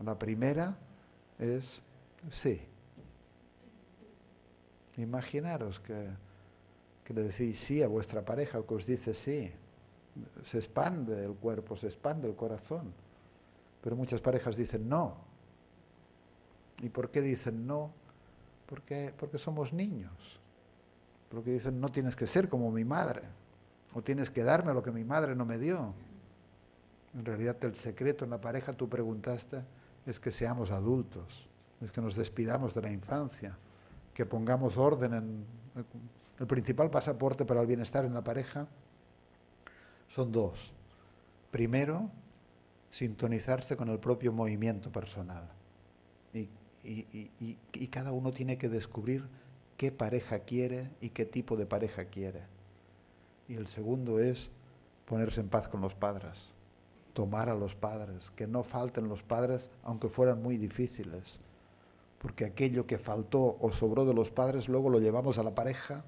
La primera es sí. Imaginaros que le decís sí a vuestra pareja o que os dice sí. Se expande el cuerpo, se expande el corazón. Pero muchas parejas dicen no. ¿Y por qué dicen no? Porque somos niños. Porque dicen: no tienes que ser como mi madre, o tienes que darme lo que mi madre no me dio. En realidad el secreto en la pareja, tú preguntaste, es que seamos adultos, es que nos despidamos de la infancia, que pongamos orden en... El principal pasaporte para el bienestar en la pareja son 2. Primero, sintonizarse con el propio movimiento personal. Y cada uno tiene que descubrir qué pareja quiere y qué tipo de pareja quiere. Y el segundo es ponerse en paz con los padres, tomar a los padres, que no falten los padres aunque fueran muy difíciles, porque aquello que faltó o sobró de los padres luego lo llevamos a la pareja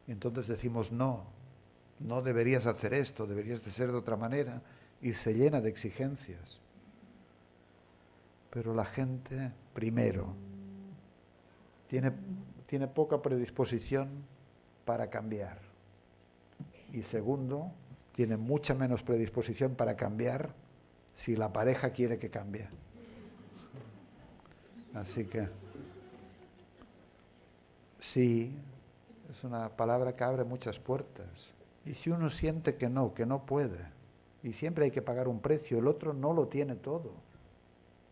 y entonces decimos: no deberías hacer esto, deberías de ser de otra manera, y se llena de exigencias. Pero la gente, primero, tiene poca predisposición para cambiar. Y segundo, tiene mucha menos predisposición para cambiar si la pareja quiere que cambie. Así que sí, es una palabra que abre muchas puertas. Y si uno siente que no puede, y siempre hay que pagar un precio, el otro no lo tiene todo.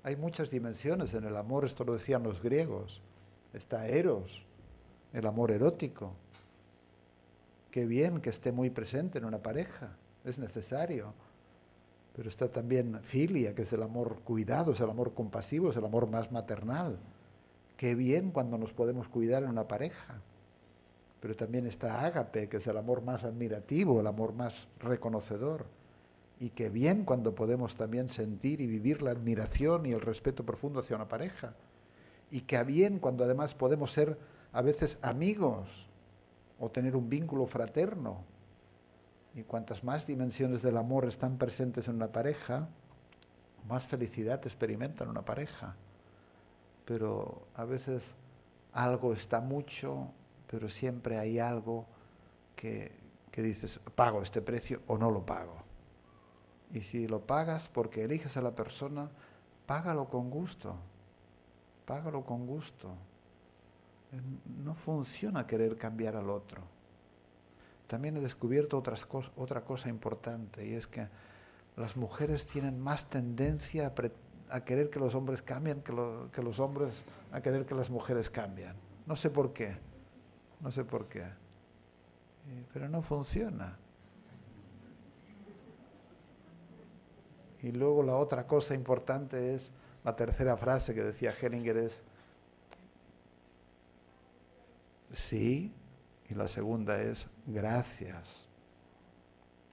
Hay muchas dimensiones en el amor, esto lo decían los griegos. Está Eros, el amor erótico. Qué bien que esté muy presente en una pareja, es necesario. Pero está también filia, que es el amor cuidado, es el amor compasivo, es el amor más maternal. Qué bien cuando nos podemos cuidar en una pareja. Pero también está ágape, que es el amor más admirativo, el amor más reconocedor. Y qué bien cuando podemos también sentir y vivir la admiración y el respeto profundo hacia una pareja. Y qué bien cuando además podemos ser a veces amigos o tener un vínculo fraterno. Y cuantas más dimensiones del amor están presentes en una pareja, más felicidad experimenta en una pareja. Pero a veces algo está mucho, pero siempre hay algo que dices: pago este precio o no lo pago. Y si lo pagas porque eliges a la persona, págalo con gusto. Págalo con gusto. No funciona querer cambiar al otro. También he descubierto otra cosa importante, y es que las mujeres tienen más tendencia a querer que los hombres cambien que los hombres a querer que las mujeres cambien. No sé por qué. No sé por qué. Pero no funciona. Y luego la otra cosa importante es, la tercera frase que decía Hellinger es, sí, y la segunda es, gracias,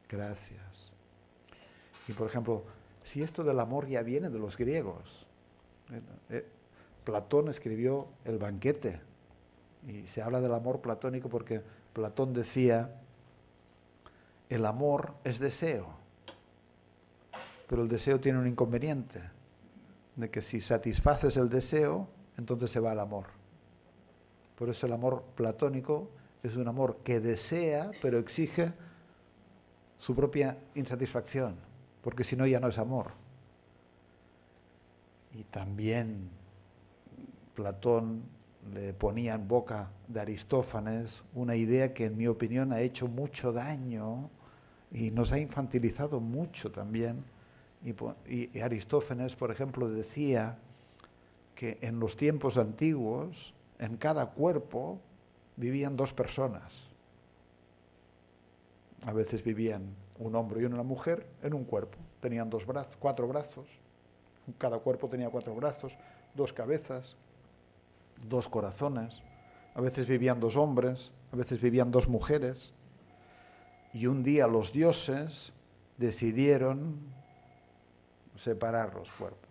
gracias. Y por ejemplo, si esto del amor ya viene de los griegos, Platón escribió El banquete, y se habla del amor platónico porque Platón decía, el amor es deseo, pero el deseo tiene un inconveniente, de que si satisfaces el deseo, entonces se va el amor. Por eso el amor platónico es un amor que desea, pero exige su propia insatisfacción, porque si no ya no es amor. Y también Platón le ponía en boca de Aristófanes una idea que en mi opinión ha hecho mucho daño y nos ha infantilizado mucho también. Y Aristófanes, por ejemplo, decía que en los tiempos antiguos, en cada cuerpo vivían dos personas. A veces vivían un hombre y una mujer en un cuerpo. Tenían 4 brazos. Cada cuerpo tenía 4 brazos, 2 cabezas, 2 corazones. A veces vivían 2 hombres, a veces vivían 2 mujeres. Y un día los dioses decidieron separar los cuerpos.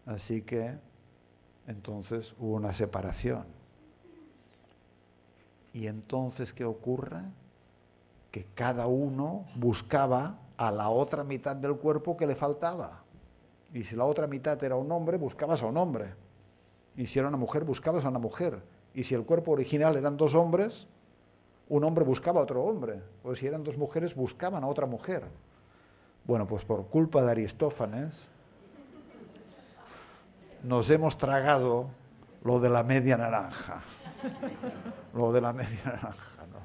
Así que entonces hubo una separación. Y entonces, ¿qué ocurre? Que cada uno buscaba a la otra mitad del cuerpo que le faltaba. Y si la otra mitad era un hombre, buscabas a un hombre. Y si era una mujer, buscabas a una mujer. Y si el cuerpo original eran 2 hombres, un hombre buscaba a otro hombre. O si eran 2 mujeres, buscaban a otra mujer. Bueno, pues por culpa de Aristófanes, nos hemos tragado lo de la media naranja. Lo de la media naranja, ¿no?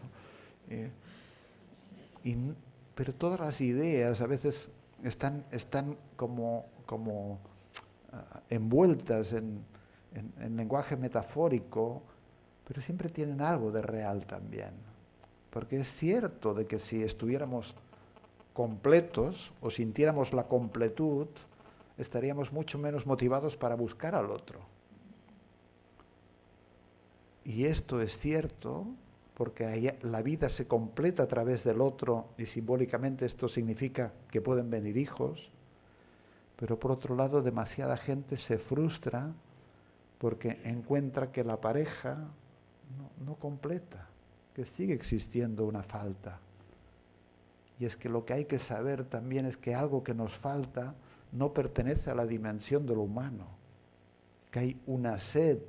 Pero todas las ideas a veces están como envueltas en lenguaje metafórico, pero siempre tienen algo de real también. Porque es cierto de que si estuviéramos completos o sintiéramos la completud, estaríamos mucho menos motivados para buscar al otro. Y esto es cierto porque la vida se completa a través del otro y simbólicamente esto significa que pueden venir hijos, pero por otro lado demasiada gente se frustra porque encuentra que la pareja no completa, que sigue existiendo una falta. Y es que lo que hay que saber también es que algo que nos falta no pertenece a la dimensión de lo humano, que hay una sed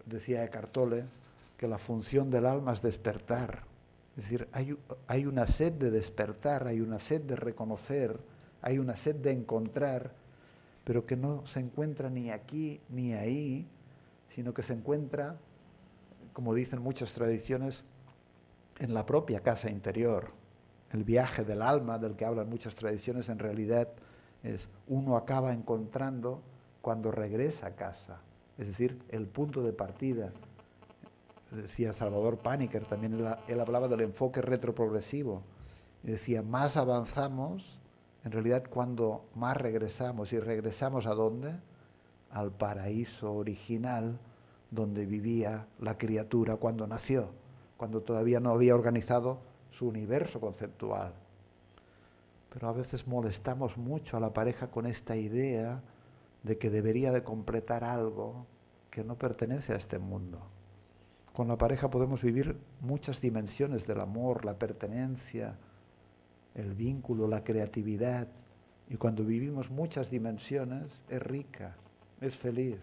decía Eckhart Tolle, que la función del alma es despertar. Es decir, hay una sed de despertar, hay una sed de reconocer, hay una sed de encontrar, pero que no se encuentra ni aquí ni ahí, sino que se encuentra, como dicen muchas tradiciones, en la propia casa interior. El viaje del alma, del que hablan muchas tradiciones, en realidad es uno acaba encontrando cuando regresa a casa. Es decir, el punto de partida. Decía Salvador Paniker, también él hablaba del enfoque retroprogresivo. Y decía, más avanzamos, en realidad cuando más regresamos. ¿Y regresamos a dónde? Al paraíso original donde vivía la criatura cuando nació, cuando todavía no había organizado su universo conceptual. Pero a veces molestamos mucho a la pareja con esta idea de que debería de completar algo que no pertenece a este mundo. Con la pareja podemos vivir muchas dimensiones del amor, la pertenencia, el vínculo, la creatividad. Y cuando vivimos muchas dimensiones es rica, es feliz,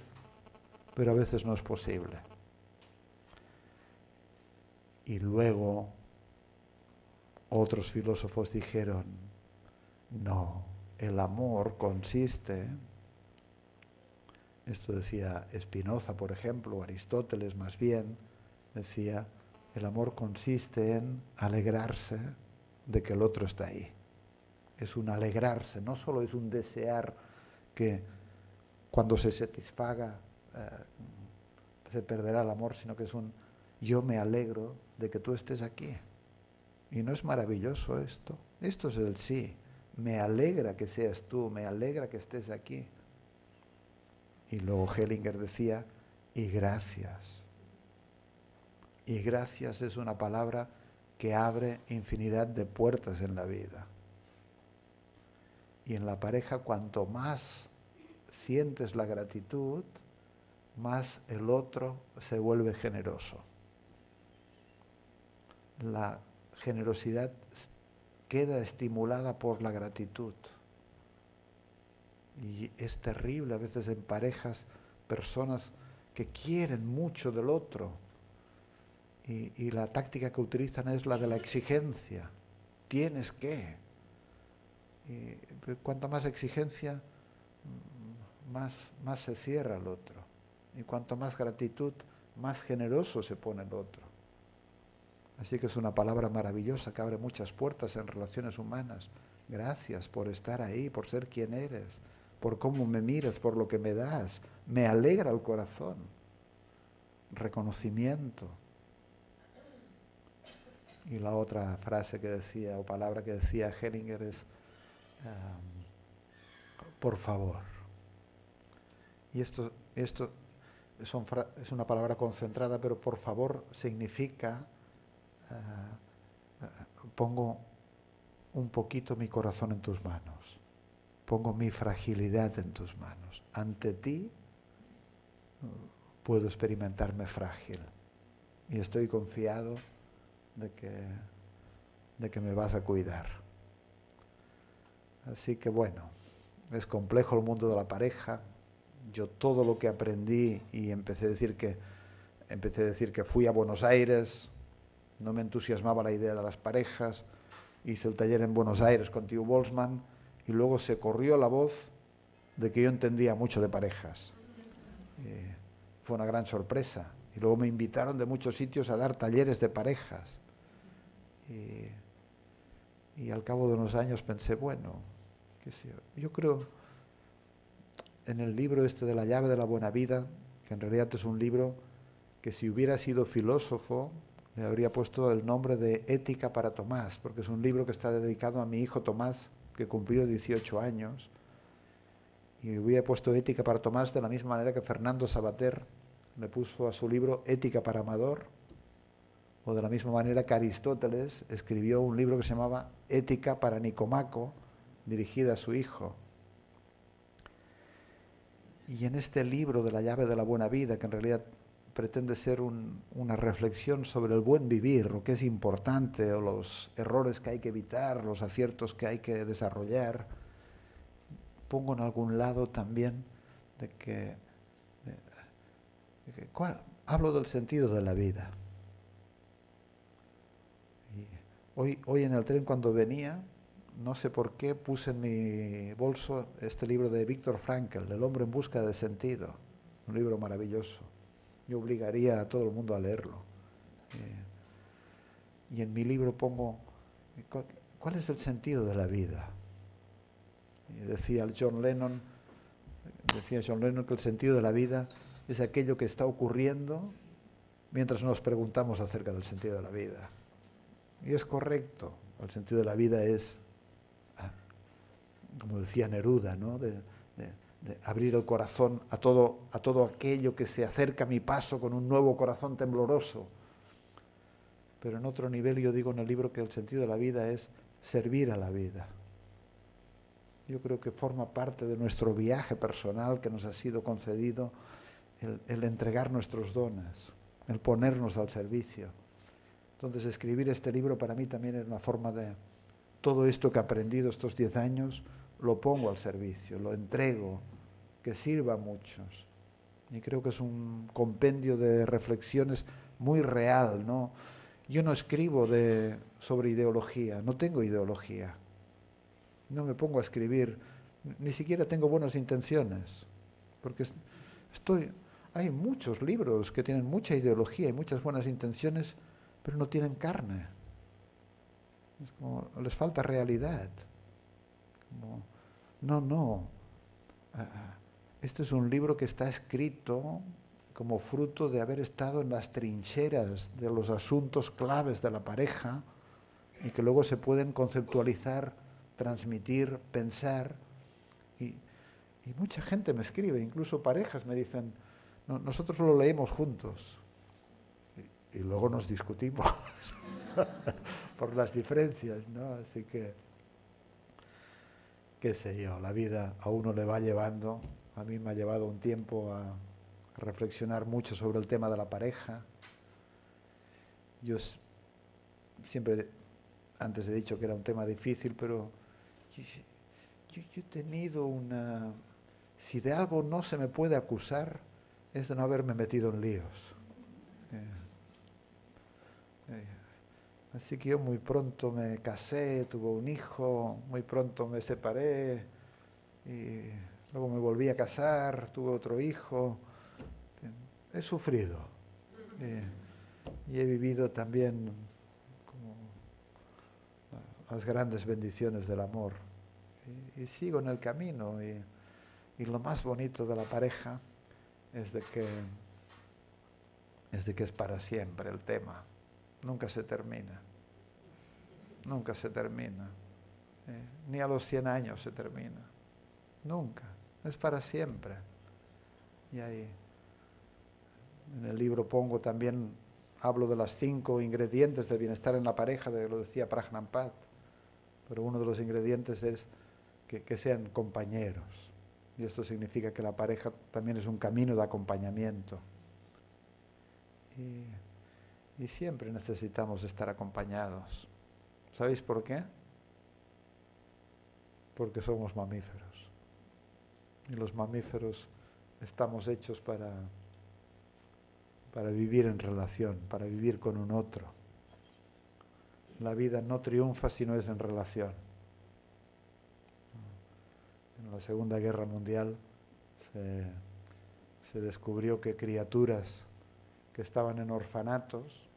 pero a veces no es posible. Y luego, Otros filósofos dijeron, no, el amor consiste, esto decía Spinoza, por ejemplo, o Aristóteles más bien, decía, el amor consiste en alegrarse de que el otro está ahí. Es un alegrarse, no solo es un desear que cuando se satisfaga se perderá el amor, sino que es un yo me alegro de que tú estés aquí. ¿Y no es maravilloso esto? Esto es el sí. Me alegra que seas tú, me alegra que estés aquí. Y luego Hellinger decía, y gracias. Y gracias es una palabra que abre infinidad de puertas en la vida. Y en la pareja, cuanto más sientes la gratitud, más el otro se vuelve generoso. La generosidad queda estimulada por la gratitud. Y es terrible a veces en parejas, personas que quieren mucho del otro y la táctica que utilizan es la de la exigencia. Tienes que. Y cuanto más exigencia, más se cierra el otro. Y cuanto más gratitud, más generoso se pone el otro. Así que es una palabra maravillosa que abre muchas puertas en relaciones humanas. Gracias por estar ahí, por ser quien eres, por cómo me miras, por lo que me das. Me alegra el corazón. Reconocimiento. Y la otra frase que decía, o palabra que decía Hellinger es, por favor. Y esto es una palabra concentrada, pero por favor significa, pongo un poquito mi corazón en tus manos, pongo mi fragilidad en tus manos. Ante ti puedo experimentarme frágil y estoy confiado de que me vas a cuidar. Así que bueno, es complejo el mundo de la pareja. Yo todo lo que aprendí y empecé a decir que fui a Buenos Aires, no me entusiasmaba la idea de las parejas, hice el taller en Buenos Aires con Theo Boltzmann y luego se corrió la voz de que yo entendía mucho de parejas. Fue una gran sorpresa. Y luego me invitaron de muchos sitios a dar talleres de parejas. Y al cabo de unos años pensé, bueno, qué sé yo creo en el libro este de La llave de la buena vida, que en realidad es un libro que si hubiera sido filósofo le habría puesto el nombre de Ética para Tomás, porque es un libro que está dedicado a mi hijo Tomás, que cumplió 18 años, y hubiera puesto Ética para Tomás de la misma manera que Fernando Savater le puso a su libro Ética para Amador, o de la misma manera que Aristóteles escribió un libro que se llamaba Ética para Nicomaco, dirigida a su hijo. Y en este libro de La llave de la buena vida, que en realidad pretende ser una reflexión sobre el buen vivir, lo que es importante, o los errores que hay que evitar, los aciertos que hay que desarrollar, pongo en algún lado también hablo del sentido de la vida. Y hoy en el tren cuando venía, no sé por qué, puse en mi bolso este libro de Viktor Frankl, El hombre en busca de sentido, un libro maravilloso. Yo obligaría a todo el mundo a leerlo. Y en mi libro pongo, ¿cuál es el sentido de la vida? Y decía John Lennon que el sentido de la vida es aquello que está ocurriendo mientras nos preguntamos acerca del sentido de la vida. Y es correcto, el sentido de la vida es, como decía Neruda, ¿no? de abrir el corazón a todo aquello que se acerca a mi paso con un nuevo corazón tembloroso. Pero en otro nivel yo digo en el libro que el sentido de la vida es servir a la vida. Yo creo que forma parte de nuestro viaje personal que nos ha sido concedido el entregar nuestros dones, el ponernos al servicio. Entonces escribir este libro para mí también es una forma de todo esto que he aprendido estos 10 años, lo pongo al servicio, lo entrego, que sirva a muchos. Y creo que es un compendio de reflexiones muy real, ¿no? Yo no escribo sobre ideología, no tengo ideología. No me pongo a escribir, ni siquiera tengo buenas intenciones, porque hay muchos libros que tienen mucha ideología y muchas buenas intenciones, pero no tienen carne. Es como, les falta realidad. Como, no. Este es un libro que está escrito como fruto de haber estado en las trincheras de los asuntos claves de la pareja y que luego se pueden conceptualizar, transmitir, pensar. Y mucha gente me escribe, incluso parejas me dicen, nosotros lo leemos juntos y luego nos discutimos por las diferencias, ¿no? Así que, qué sé yo, la vida a uno le va llevando. A mí me ha llevado un tiempo a reflexionar mucho sobre el tema de la pareja. Yo siempre, antes he dicho que era un tema difícil, pero yo he tenido una... Si de algo no se me puede acusar, es de no haberme metido en líos. Así que yo muy pronto me casé, tuve un hijo, muy pronto me separé, y luego me volví a casar, tuve otro hijo. He sufrido y he vivido también como las grandes bendiciones del amor. Y sigo en el camino y lo más bonito de la pareja es de que es para siempre el tema. Nunca se termina. Nunca se termina. Ni a los 100 años se termina. Nunca. Es para siempre. Y ahí, en el libro pongo también, hablo de los 5 ingredientes del bienestar en la pareja, lo decía Prajnampad, pero uno de los ingredientes es que sean compañeros. Y esto significa que la pareja también es un camino de acompañamiento. Y siempre necesitamos estar acompañados. ¿Sabéis por qué? Porque somos mamíferos. Y los mamíferos estamos hechos para vivir en relación, para vivir con un otro. La vida no triunfa si no es en relación. En la Segunda Guerra Mundial se descubrió que criaturas que estaban en orfanatos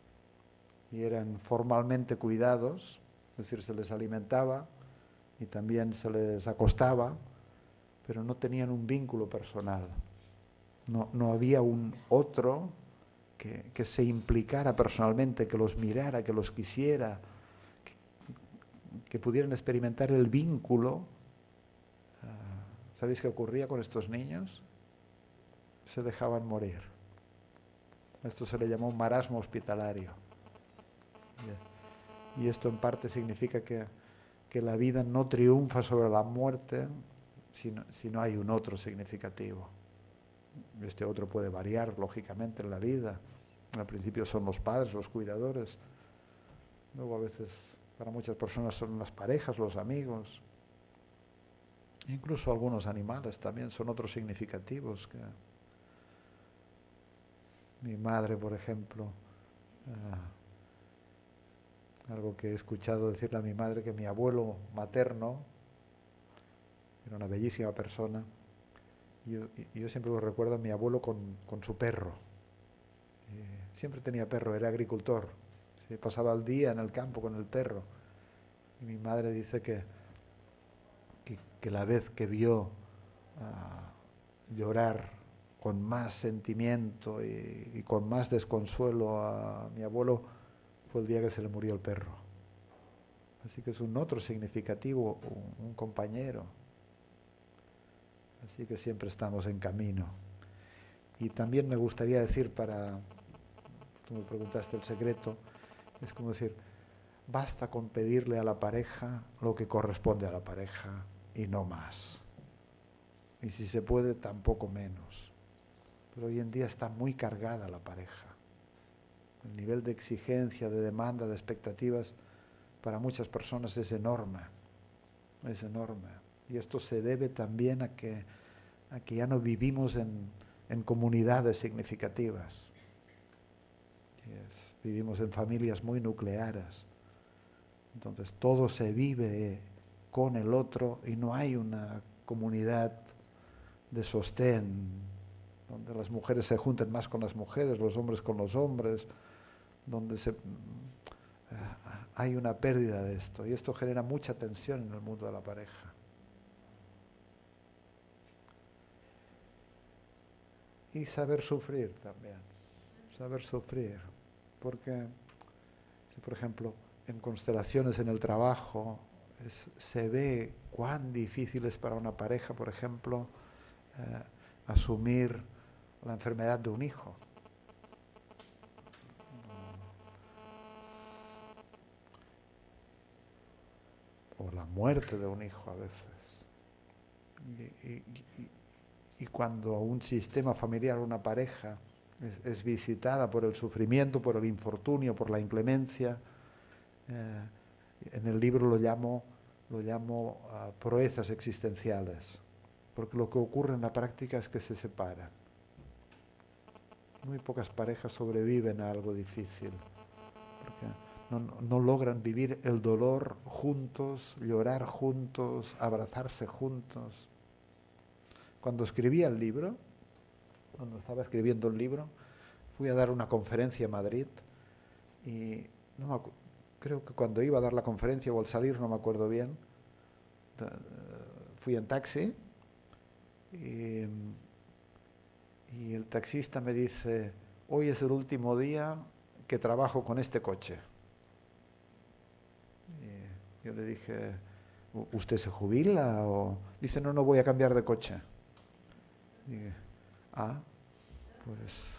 y eran formalmente cuidados, es decir, se les alimentaba y también se les acostaba, pero no tenían un vínculo personal. No había un otro que se implicara personalmente, que los mirara, que los quisiera, que pudieran experimentar el vínculo. ¿Sabéis qué ocurría con estos niños? Se dejaban morir. Esto se le llamó un marasmo hospitalario. Y esto en parte significa que la vida no triunfa sobre la muerte si no hay un otro significativo. Este otro puede variar, lógicamente, en la vida. Al principio son los padres, los cuidadores. Luego a veces para muchas personas son las parejas, los amigos. Incluso algunos animales también son otros significativos. Mi madre, por ejemplo, algo que he escuchado decirle a mi madre, que mi abuelo materno era una bellísima persona. Yo siempre lo recuerdo a mi abuelo con su perro. Siempre tenía perro, era agricultor. Pasaba el día en el campo con el perro. Y mi madre dice que la vez que vio llorar con más sentimiento y con más desconsuelo a mi abuelo fue el día que se le murió el perro. Así que es un otro significativo, un compañero. Así que siempre estamos en camino. Y también me gustaría decir, tú me preguntaste el secreto, es como decir, basta con pedirle a la pareja lo que corresponde a la pareja y no más. Y si se puede, tampoco menos. Pero hoy en día está muy cargada la pareja. El nivel de exigencia, de demanda, de expectativas para muchas personas es enorme. Es enorme. Y esto se debe también a que ya no vivimos en comunidades significativas. Vivimos en familias muy nucleares. Entonces todo se vive con el otro y no hay una comunidad de sostén donde las mujeres se junten más con las mujeres, los hombres con los hombres, donde hay una pérdida de esto, y esto genera mucha tensión en el mundo de la pareja. Y saber sufrir también, saber sufrir, porque si por ejemplo en constelaciones en el trabajo se ve cuán difícil es para una pareja, por ejemplo, asumir la enfermedad de un hijo. O la muerte de un hijo a veces. Y cuando un sistema familiar, una pareja, es visitada por el sufrimiento, por el infortunio, por la inclemencia, en el libro lo llamo proezas existenciales, porque lo que ocurre en la práctica es que se separan. Muy pocas parejas sobreviven a algo difícil, porque no logran vivir el dolor juntos, llorar juntos, abrazarse juntos. Cuando escribía el libro, cuando estaba escribiendo el libro, fui a dar una conferencia a Madrid y creo que cuando iba a dar la conferencia o al salir, no me acuerdo bien, fui en taxi y el taxista me dice: hoy es el último día que trabajo con este coche. Y yo le dije: ¿usted se jubila? O dice: no voy a cambiar de coche. Y dije: pues...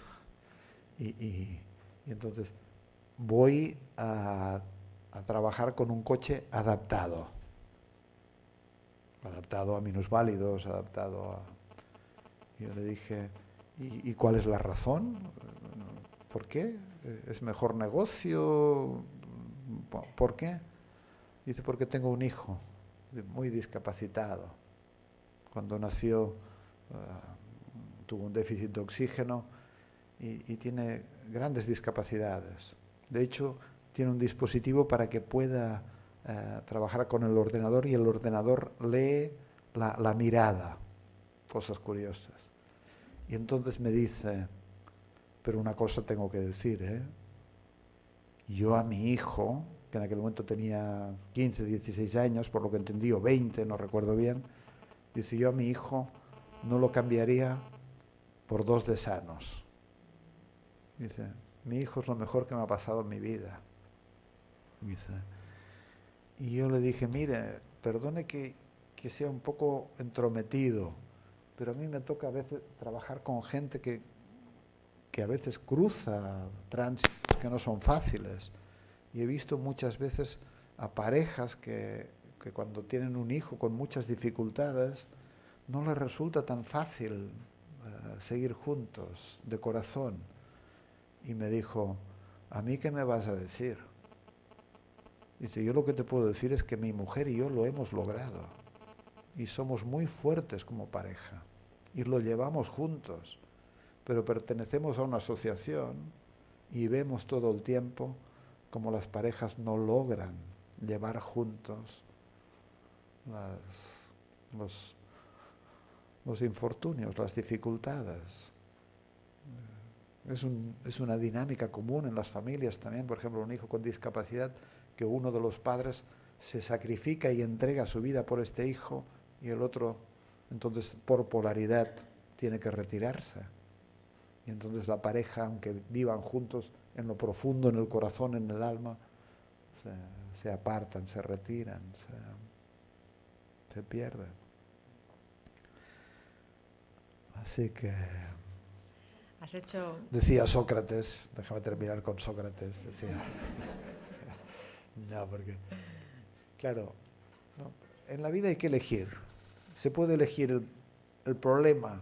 Y entonces voy a trabajar con un coche adaptado a minusválidos, adaptado a... Yo le dije: ¿y cuál es la razón? ¿Por qué? ¿Es mejor negocio? ¿Por qué? Dice: porque tengo un hijo muy discapacitado. Cuando nació tuvo un déficit de oxígeno y tiene grandes discapacidades. De hecho, tiene un dispositivo para que pueda trabajar con el ordenador, y el ordenador lee la mirada, cosas curiosas. Y entonces me dice: pero una cosa tengo que decir, yo a mi hijo, que en aquel momento tenía 15, 16 años, por lo que entendí, o 20, no recuerdo bien, dice: yo a mi hijo no lo cambiaría por 2 de sanos. Dice: mi hijo es lo mejor que me ha pasado en mi vida. Dice, y yo le dije: mire, perdone que sea un poco entrometido, pero a mí me toca a veces trabajar con gente que a veces cruza tránsitos que no son fáciles. Y he visto muchas veces a parejas que cuando tienen un hijo con muchas dificultades, no les resulta tan fácil seguir juntos de corazón. Y me dijo: ¿a mí qué me vas a decir? Dice: yo lo que te puedo decir es que mi mujer y yo lo hemos logrado. Y somos muy fuertes como pareja. Y lo llevamos juntos. Pero pertenecemos a una asociación y vemos todo el tiempo como las parejas no logran llevar juntos los infortunios, las dificultades. Es una dinámica común en las familias también. Por ejemplo, un hijo con discapacidad, que uno de los padres se sacrifica y entrega su vida por este hijo, y el otro, entonces, por polaridad, tiene que retirarse. Y entonces la pareja, aunque vivan juntos, en lo profundo, en el corazón, en el alma, se apartan, se retiran, se pierden. Así que... Has hecho... Decía Sócrates, déjame terminar con Sócrates, decía... No, porque... Claro, ¿no? En la vida hay que elegir. Se puede elegir el problema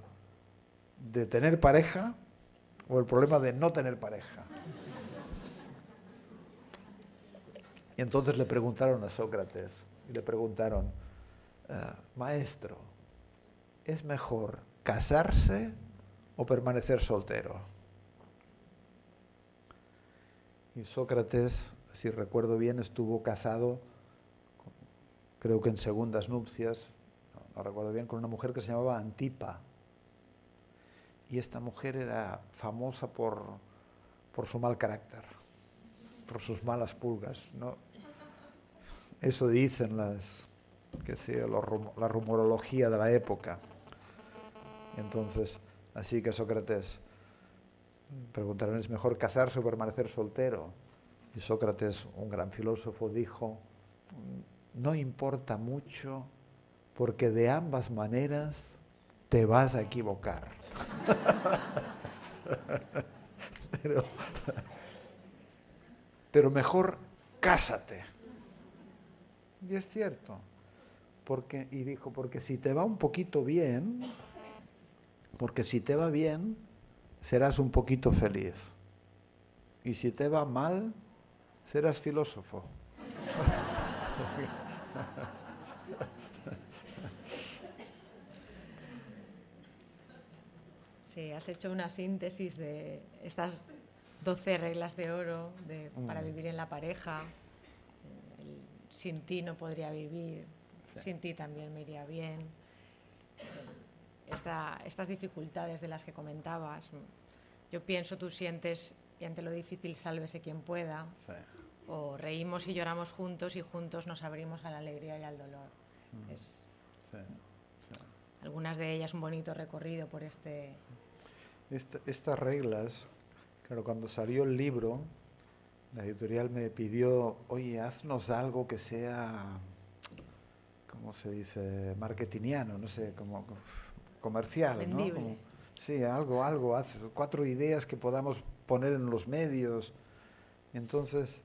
de tener pareja o el problema de no tener pareja. Y entonces le preguntaron a Sócrates, y le preguntaron: maestro, ¿es mejor casarse o permanecer soltero? Y Sócrates, si recuerdo bien, estuvo casado, creo que en segundas nupcias, no recuerdo bien, con una mujer que se llamaba Antipa. Y esta mujer era famosa por su mal carácter, por sus malas pulgas, ¿no? Eso dicen la rumorología de la época. Entonces, así que Sócrates preguntaron, ¿es mejor casarse o permanecer soltero? Y Sócrates, un gran filósofo, dijo, no importa mucho porque de ambas maneras te vas a equivocar. pero mejor cásate. Y es cierto, y dijo, porque si te va un poquito bien, porque si te va bien, serás un poquito feliz. Y si te va mal, serás filósofo. Sí, has hecho una síntesis de estas 12 reglas de oro para vivir en la pareja. Sin ti no podría vivir, sí. Sin ti también me iría bien. Estas dificultades de las que comentabas, yo pienso, tú sientes, y ante lo difícil sálvese quien pueda, sí. O reímos y lloramos juntos y juntos nos abrimos a la alegría y al dolor. Sí, sí. Algunas de ellas un bonito recorrido por Estas reglas, claro, cuando salió el libro, la editorial me pidió, oye, haznos algo que sea, ¿cómo se dice? Marketingiano, no sé, como comercial, vendible. ¿no? Como, sí, algo, haz 4 ideas que podamos poner en los medios. Y entonces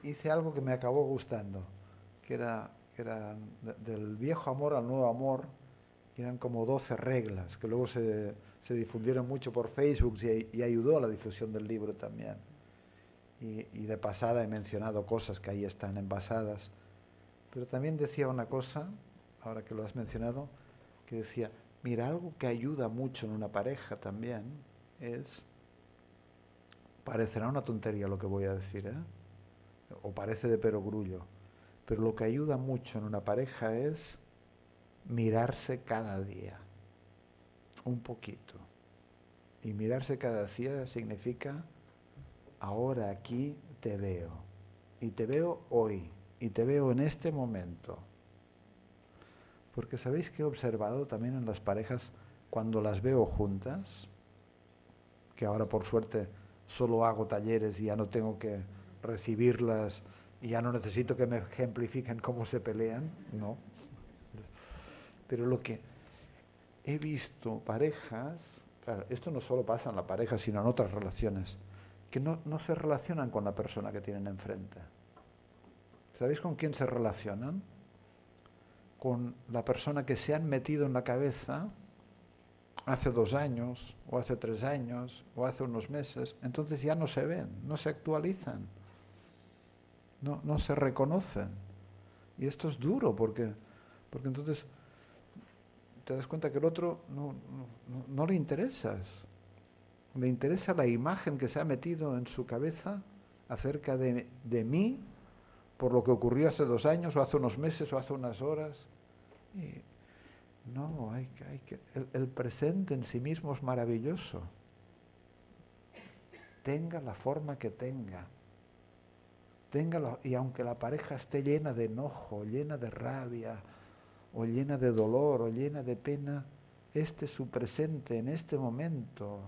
hice algo que me acabó gustando, que era del viejo amor al nuevo amor, que eran como 12 reglas, que luego se difundieron mucho por Facebook y ayudó a la difusión del libro también. Y de pasada he mencionado cosas que ahí están envasadas. Pero también decía una cosa, ahora que lo has mencionado, que decía, mira, algo que ayuda mucho en una pareja también es, parecerá una tontería lo que voy a decir, ¿eh? O parece de perogrullo, pero lo que ayuda mucho en una pareja es mirarse cada día, un poquito. Y mirarse cada día significa, ahora aquí te veo, y te veo hoy, y te veo en este momento. Porque sabéis que he observado también en las parejas, cuando las veo juntas, que ahora por suerte solo hago talleres y ya no tengo que recibirlas y ya no necesito que me ejemplifiquen cómo se pelean, no. Pero lo que he visto parejas, claro, esto no solo pasa en la pareja, sino en otras relaciones, que no se relacionan con la persona que tienen enfrente. ¿Sabéis con quién se relacionan? Con la persona que se han metido en la cabeza hace 2 años, o hace 3 años, o hace unos meses. Entonces ya no se ven, no se actualizan, no se reconocen. Y esto es duro, porque entonces te das cuenta que el otro no le interesas. Le interesa la imagen que se ha metido en su cabeza acerca de mí, por lo que ocurrió hace 2 años, o hace unos meses, o hace unas horas. Y no, el presente en sí mismo es maravilloso. Tenga la forma que tenga. Y aunque la pareja esté llena de enojo, llena de rabia, o llena de dolor, o llena de pena, este es su presente en este momento.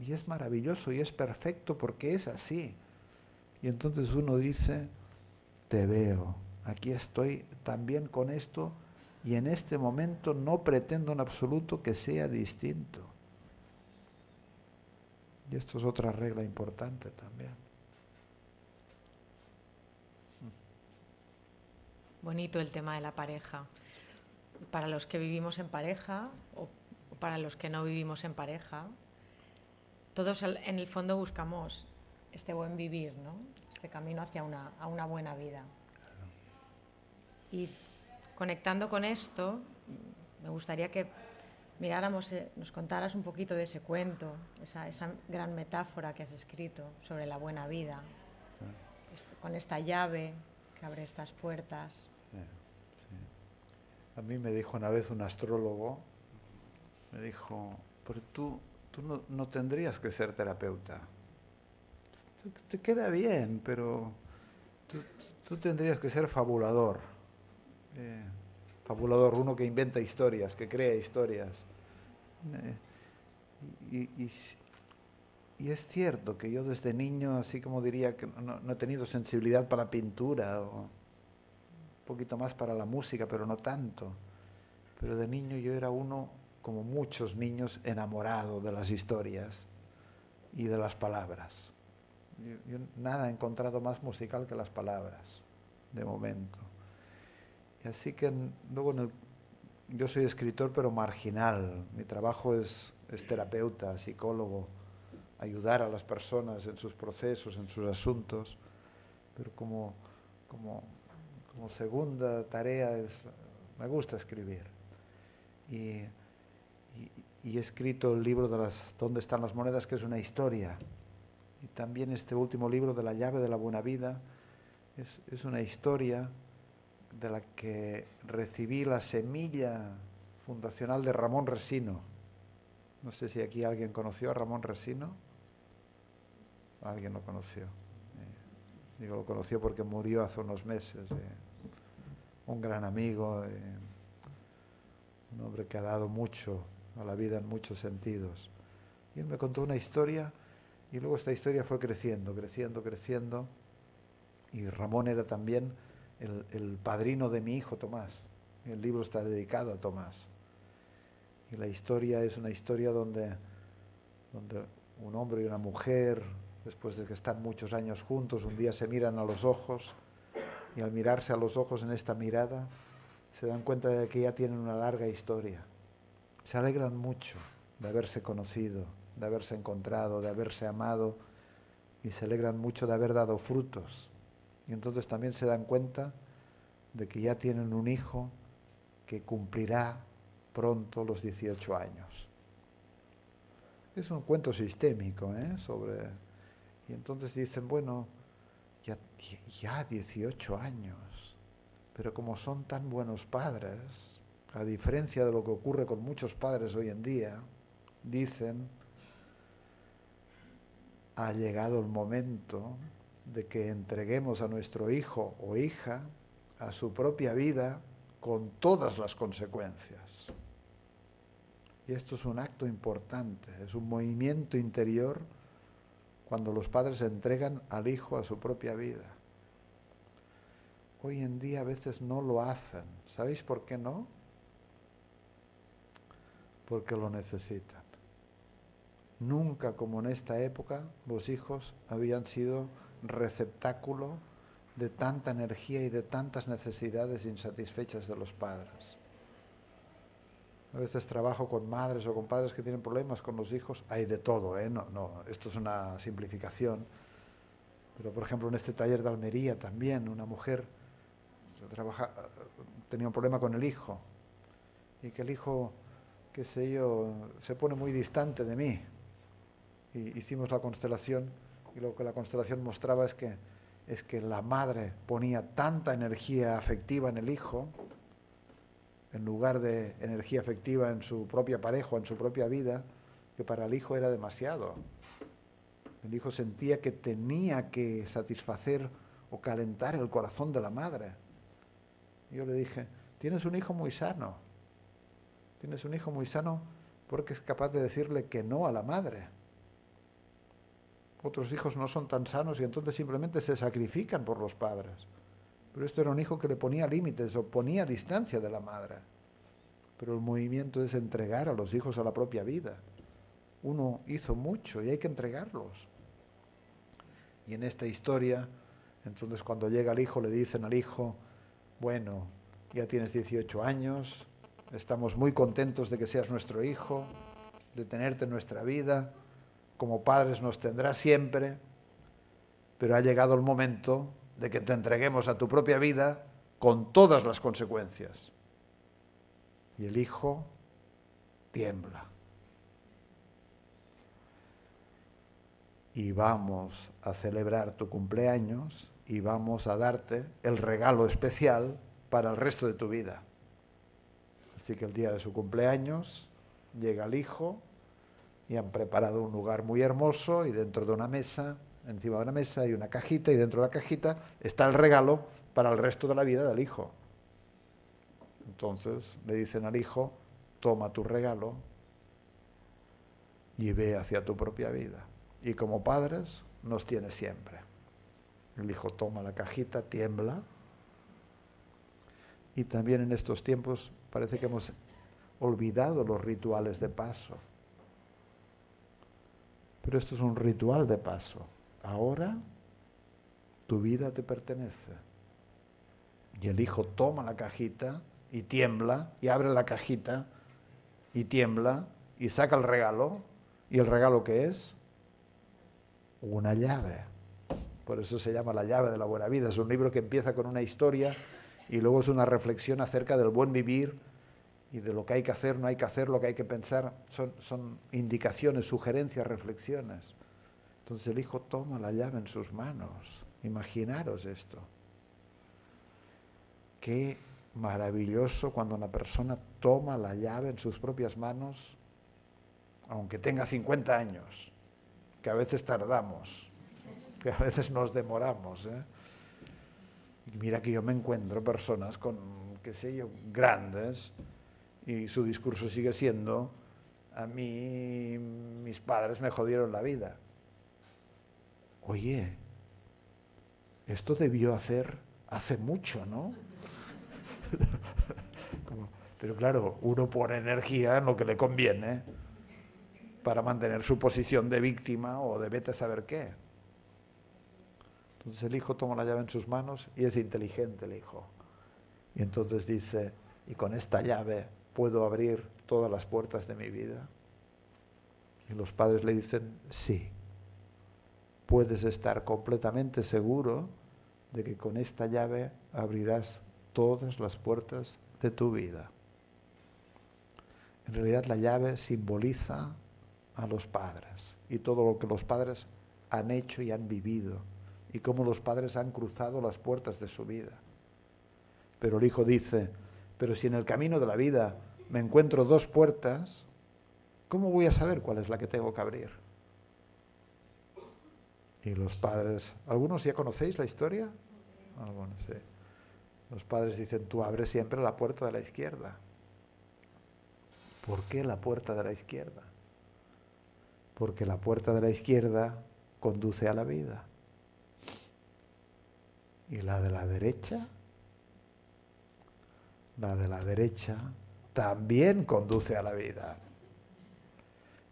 Y es maravilloso y es perfecto porque es así. Y entonces uno dice, te veo, aquí estoy también con esto, y en este momento no pretendo en absoluto que sea distinto. Y esto es otra regla importante también. Bonito el tema de la pareja. Para los que vivimos en pareja o para los que no vivimos en pareja, todos en el fondo buscamos este buen vivir, ¿no? Este camino hacia una buena vida. Claro. Y conectando con esto, me gustaría que miráramos, nos contaras un poquito de ese cuento, esa gran metáfora que has escrito sobre la buena vida, con esta llave que abre estas puertas. Sí, sí. A mí me dijo una vez un astrólogo, me dijo, pero tú no tendrías que ser terapeuta. Te queda bien, pero tú tendrías que ser fabulador. Fabulador, uno que inventa historias, que crea historias. Y es cierto que yo desde niño, así como diría que no he tenido sensibilidad para la pintura, o un poquito más para la música, pero no tanto. Pero de niño yo era uno, como muchos niños, enamorado de las historias y de las palabras. Yo nada he encontrado más musical que las palabras, de momento. Y así que luego yo soy escritor pero marginal. Mi trabajo es terapeuta, psicólogo, ayudar a las personas en sus procesos, en sus asuntos. Pero como segunda tarea me gusta escribir. Y he escrito el libro de ¿Dónde están las monedas?, que es una historia. Y también este último libro de La llave de la buena vida es una historia de la que recibí la semilla fundacional de Ramón Resino. No sé si aquí alguien conoció a Ramón Resino. Alguien lo conoció. Digo, lo conoció porque murió hace unos meses. Un gran amigo, un hombre que ha dado mucho a la vida en muchos sentidos. Y él me contó una historia y luego esta historia fue creciendo. Y Ramón era también el padrino de mi hijo Tomás. El libro está dedicado a Tomás. Y la historia es una historia donde un hombre y una mujer, después de que están muchos años juntos, un día se miran a los ojos y al mirarse a los ojos en esta mirada se dan cuenta de que ya tienen una larga historia. Se alegran mucho de haberse conocido, de haberse encontrado, de haberse amado, y se alegran mucho de haber dado frutos. Y entonces también se dan cuenta de que ya tienen un hijo que cumplirá pronto los 18 años. Es un cuento sistémico, y entonces dicen, bueno, ya 18 años, pero como son tan buenos padres, a diferencia de lo que ocurre con muchos padres hoy en día, dicen, ha llegado el momento de que entreguemos a nuestro hijo o hija a su propia vida con todas las consecuencias. Y esto es un acto importante, es un movimiento interior cuando los padres entregan al hijo a su propia vida. Hoy en día a veces no lo hacen. ¿Sabéis por qué no? Porque lo necesitan. Nunca como en esta época los hijos habían sido receptáculo de tanta energía y de tantas necesidades insatisfechas de los padres. A veces trabajo con madres o con padres que tienen problemas con los hijos. Hay de todo, no, esto es una simplificación. Pero, por ejemplo, en este taller de Almería también, una mujer tenía un problema con el hijo. Y que el hijo, qué sé yo, se pone muy distante de mí. Y hicimos la constelación, y lo que la constelación mostraba es que la madre ponía tanta energía afectiva en el hijo, en lugar de energía afectiva en su propia pareja, en su propia vida, que para el hijo era demasiado. El hijo sentía que tenía que satisfacer o calentar el corazón de la madre. Y yo le dije, tienes un hijo muy sano. Tienes un hijo muy sano porque es capaz de decirle que no a la madre. Otros hijos no son tan sanos y entonces simplemente se sacrifican por los padres. Pero esto era un hijo que le ponía límites o ponía distancia de la madre. Pero el movimiento es entregar a los hijos a la propia vida. Uno hizo mucho y hay que entregarlos. Y en esta historia, entonces cuando llega el hijo le dicen al hijo, bueno, ya tienes 18 años, estamos muy contentos de que seas nuestro hijo, de tenerte en nuestra vida, como padres nos tendrás siempre, pero ha llegado el momento de que te entreguemos a tu propia vida con todas las consecuencias. Y el hijo tiembla. Y vamos a celebrar tu cumpleaños y vamos a darte el regalo especial para el resto de tu vida. Así que el día de su cumpleaños llega el hijo y han preparado un lugar muy hermoso y dentro de una mesa, encima de una mesa hay una cajita y dentro de la cajita está el regalo para el resto de la vida del hijo. Entonces le dicen al hijo, toma tu regalo y ve hacia tu propia vida. Y como padres nos tiene siempre. El hijo toma la cajita, tiembla. Y también en estos tiempos parece que hemos olvidado los rituales de paso. Pero esto es un ritual de paso. Ahora tu vida te pertenece. Y el hijo toma la cajita y tiembla, y abre la cajita y tiembla, y saca el regalo. ¿Y el regalo qué es? Una llave. Por eso se llama La llave de la buena vida. Es un libro que empieza con una historia y luego es una reflexión acerca del buen vivir y de lo que hay que hacer, no hay que hacer, lo que hay que pensar. Son indicaciones, sugerencias, reflexiones. Entonces el hijo toma la llave en sus manos. Imaginaros esto. Qué maravilloso cuando una persona toma la llave en sus propias manos, aunque tenga 50 años, que a veces tardamos, que a veces nos demoramos. Y mira que yo me encuentro personas con, qué sé yo, grandes, y su discurso sigue siendo, a mí mis padres me jodieron la vida. Oye, esto debió hacer hace mucho, ¿no? Pero claro, uno pone energía en lo que le conviene para mantener su posición de víctima o de vete a saber qué. Entonces el hijo toma la llave en sus manos y es inteligente el hijo. Y entonces dice, y con esta llave puedo abrir todas las puertas de mi vida. Y los padres le dicen, sí, puedes estar completamente seguro de que con esta llave abrirás todas las puertas de tu vida. En realidad la llave simboliza a los padres y todo lo que los padres han hecho y han vivido y cómo los padres han cruzado las puertas de su vida. Pero el hijo dice, pero si en el camino de la vida me encuentro dos puertas, ¿cómo voy a saber cuál es la que tengo que abrir? Y los padres, ¿algunos ya conocéis la historia? Algunos, sí. Los padres dicen, tú abres siempre la puerta de la izquierda. ¿Por qué la puerta de la izquierda? Porque la puerta de la izquierda conduce a la vida. ¿Y la de la derecha? La de la derecha también conduce a la vida.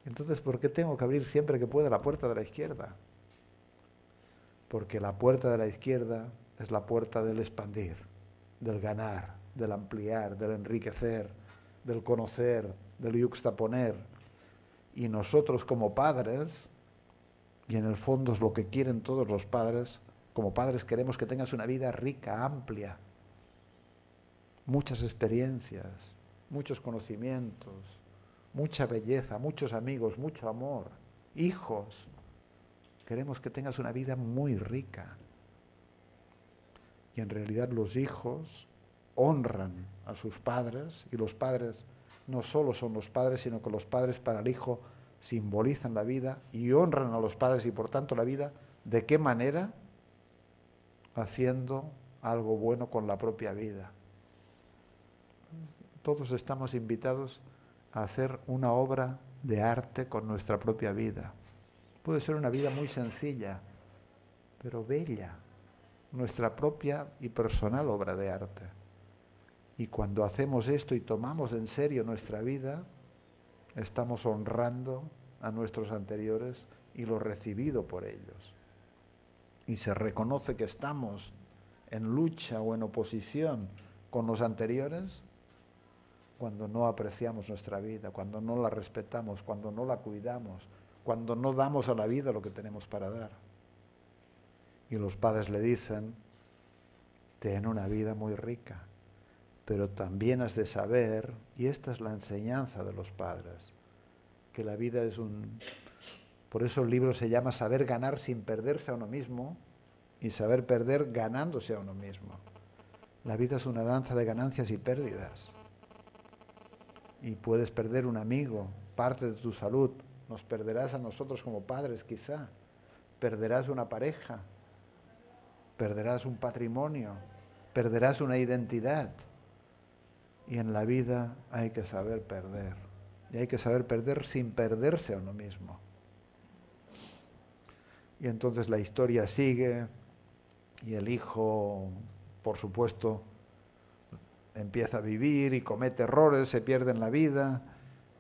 Entonces, ¿por qué tengo que abrir siempre que pueda la puerta de la izquierda? Porque la puerta de la izquierda es la puerta del expandir, del ganar, del ampliar, del enriquecer, del conocer, del yuxtaponer. Y nosotros como padres, y en el fondo es lo que quieren todos los padres, como padres queremos que tengas una vida rica, amplia, muchas experiencias, muchos conocimientos, mucha belleza, muchos amigos, mucho amor, hijos. Queremos que tengas una vida muy rica. Y en realidad los hijos honran a sus padres y los padres no solo son los padres, sino que los padres para el hijo simbolizan la vida y honran a los padres y por tanto la vida. ¿De qué manera? Haciendo algo bueno con la propia vida. Todos estamos invitados a hacer una obra de arte con nuestra propia vida. Puede ser una vida muy sencilla, pero bella, nuestra propia y personal obra de arte. Y cuando hacemos esto y tomamos en serio nuestra vida, estamos honrando a nuestros anteriores y lo recibido por ellos. Y se reconoce que estamos en lucha o en oposición con los anteriores cuando no apreciamos nuestra vida, cuando no la respetamos, cuando no la cuidamos, cuando no damos a la vida lo que tenemos para dar. Y los padres le dicen, ten una vida muy rica, pero también has de saber, y esta es la enseñanza de los padres, que la vida es un... Por eso el libro se llama Saber ganar sin perderse a uno mismo y saber perder ganándose a uno mismo. La vida es una danza de ganancias y pérdidas. Y puedes perder un amigo, parte de tu salud, nos perderás a nosotros como padres quizá, perderás una pareja, perderás un patrimonio, perderás una identidad. Y en la vida hay que saber perder. Y hay que saber perder sin perderse a uno mismo. Y entonces la historia sigue y el hijo, por supuesto, empieza a vivir y comete errores, se pierde en la vida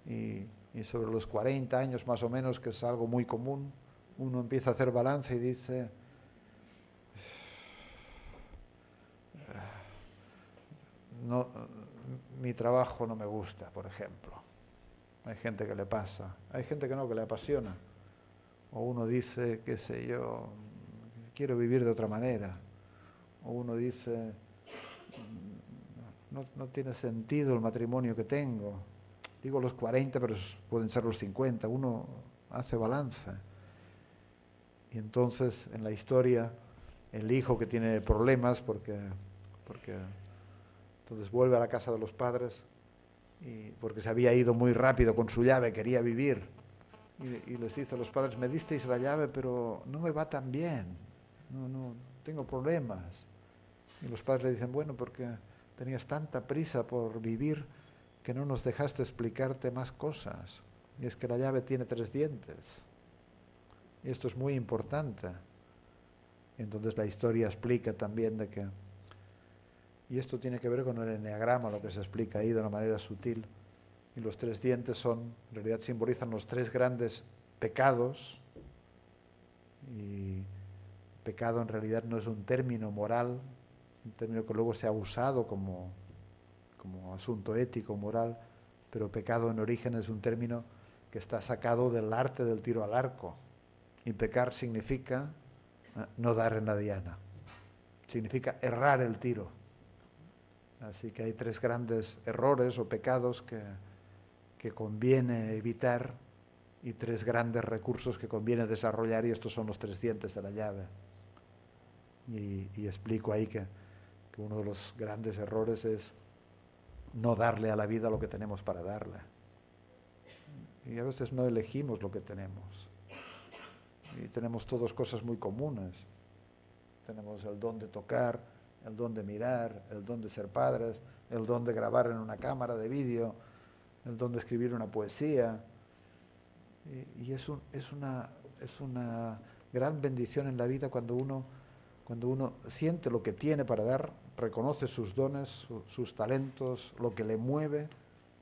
y sobre los 40 años más o menos, que es algo muy común, uno empieza a hacer balance y dice, no, mi trabajo no me gusta, por ejemplo. Hay gente que le pasa, hay gente que no, que le apasiona. O uno dice, qué sé yo, quiero vivir de otra manera. O uno dice, no tiene sentido el matrimonio que tengo. Digo los 40, pero pueden ser los 50. Uno hace balance. Y entonces, en la historia, el hijo que tiene problemas porque entonces vuelve a la casa de los padres y porque se había ido muy rápido con su llave, quería vivir. Y les dice a los padres, me disteis la llave, pero no me va tan bien. No, tengo problemas. Y los padres le dicen, bueno, porque tenías tanta prisa por vivir que no nos dejaste explicarte más cosas. Y es que la llave tiene 3 dientes. Y esto es muy importante. Y entonces la historia explica también de que... Y esto tiene que ver con el eneagrama, lo que se explica ahí de una manera sutil. Y los 3 dientes son, en realidad simbolizan los 3 grandes pecados. Y pecado en realidad no es un término moral, un término que luego se ha usado como asunto ético, moral, pero pecado en origen es un término que está sacado del arte del tiro al arco. Y pecar significa no dar en la diana, significa errar el tiro. Así que hay 3 grandes errores o pecados que conviene evitar y 3 grandes recursos que conviene desarrollar, y estos son los 3 dientes de la llave. Y explico ahí que uno de los grandes errores es no darle a la vida lo que tenemos para darle. Y a veces no elegimos lo que tenemos. Y tenemos todas cosas muy comunes. Tenemos el don de tocar, el don de mirar, el don de ser padres, el don de grabar en una cámara de vídeo, el don de escribir una poesía. Y es una gran bendición en la vida cuando uno siente lo que tiene para dar, reconoce sus dones, sus talentos, lo que le mueve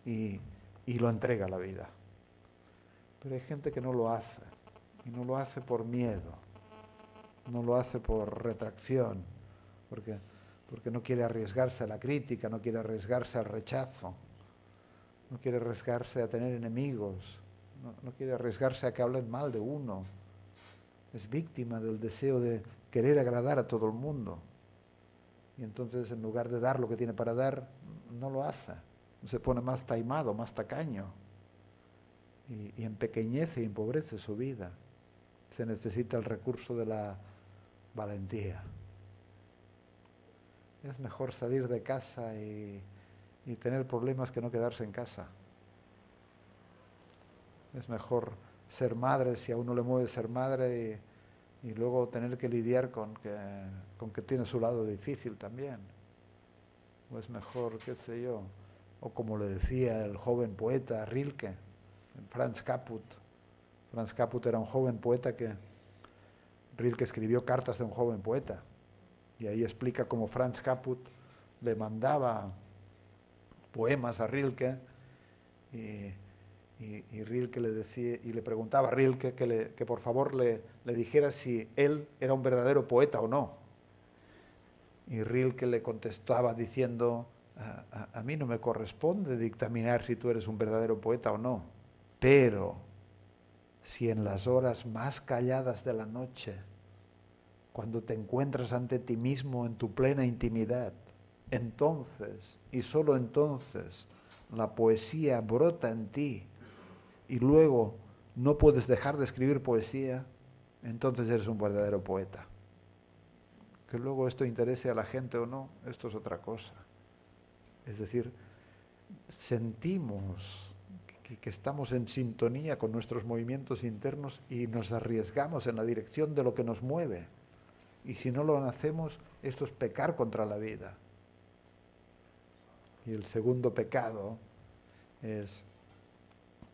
y lo entrega a la vida. Pero hay gente que no lo hace, y no lo hace por miedo, no lo hace por retracción, porque no quiere arriesgarse a la crítica, no quiere arriesgarse al rechazo, no quiere arriesgarse a tener enemigos, no quiere arriesgarse a que hablen mal de uno. Es víctima del deseo de querer agradar a todo el mundo. Y entonces, en lugar de dar lo que tiene para dar, no lo hace. Se pone más taimado, más tacaño. Y empequeñece y empobrece su vida. Se necesita el recurso de la valentía. Es mejor salir de casa y tener problemas que no quedarse en casa. Es mejor ser madre, si a uno le mueve ser madre, y luego tener que lidiar con que tiene su lado difícil también. O es mejor, qué sé yo, o como le decía el joven poeta Rilke, Franz Caput. Franz Caput era un joven poeta que Rilke escribió cartas de un joven poeta. Y ahí explica cómo Franz Caput le mandaba poemas a Rilke y Rilke le decía, y le preguntaba a Rilke que por favor le dijera si él era un verdadero poeta o no. Y Rilke le contestaba diciendo, a mí no me corresponde dictaminar si tú eres un verdadero poeta o no, pero si en las horas más calladas de la noche, cuando te encuentras ante ti mismo en tu plena intimidad, entonces, y solo entonces, la poesía brota en ti y luego no puedes dejar de escribir poesía, entonces eres un verdadero poeta. Que luego esto interese a la gente o no, esto es otra cosa. Es decir, sentimos que estamos en sintonía con nuestros movimientos internos y nos arriesgamos en la dirección de lo que nos mueve. Y si no lo hacemos, esto es pecar contra la vida. Y el segundo pecado es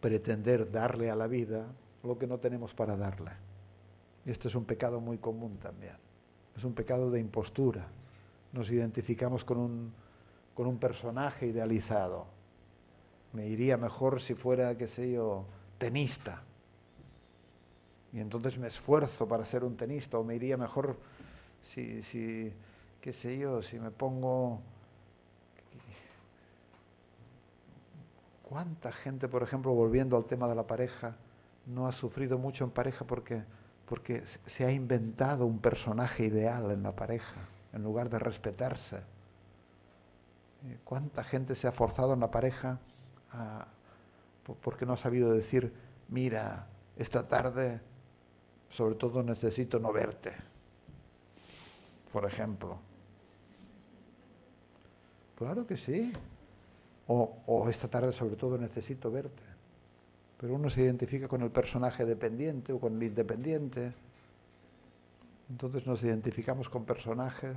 pretender darle a la vida lo que no tenemos para darle. Y esto es un pecado muy común también. Es un pecado de impostura. Nos identificamos con un personaje idealizado. Me iría mejor si fuera, qué sé yo, tenista. Y entonces me esfuerzo para ser un tenista. O me iría mejor si qué sé yo, si me pongo... ¿Cuánta gente, por ejemplo, volviendo al tema de la pareja, no ha sufrido mucho en pareja porque se ha inventado un personaje ideal en la pareja, en lugar de respetarse? ¿Cuánta gente se ha forzado en la pareja porque no ha sabido decir, mira, esta tarde sobre todo necesito no verte, por ejemplo? Claro que sí. O esta tarde sobre todo necesito verte. Pero uno se identifica con el personaje dependiente o con el independiente. Entonces nos identificamos con personajes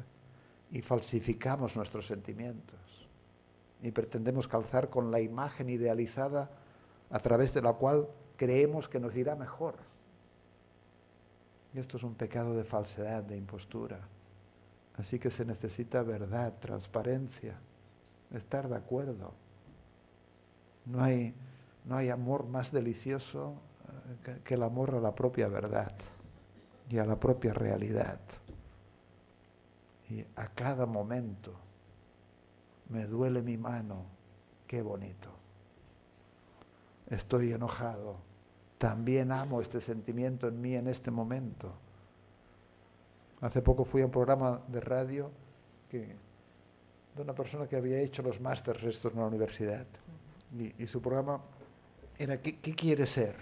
y falsificamos nuestros sentimientos. Y pretendemos calzar con la imagen idealizada a través de la cual creemos que nos irá mejor. Y esto es un pecado de falsedad, de impostura. Así que se necesita verdad, transparencia, estar de acuerdo. No hay amor más delicioso que el amor a la propia verdad y a la propia realidad. Y a cada momento me duele mi mano, qué bonito. Estoy enojado, también amo este sentimiento en mí en este momento. Hace poco fui a un programa de radio de una persona que había hecho los másters estos en la universidad. Y su programa era ¿qué quiere ser?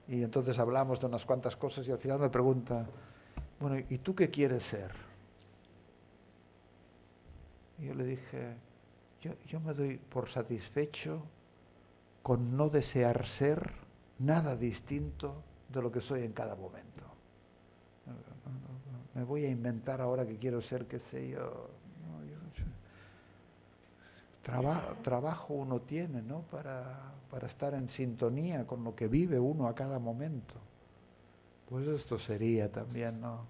Y entonces hablamos de unas cuantas cosas y al final me pregunta, bueno, ¿y tú qué quieres ser? Y yo le dije, yo me doy por satisfecho con no desear ser nada distinto de lo que soy en cada momento. Me voy a inventar ahora que quiero ser, qué sé yo. Trabajo uno tiene, ¿no? Para estar en sintonía con lo que vive uno a cada momento. Pues esto sería también, ¿no?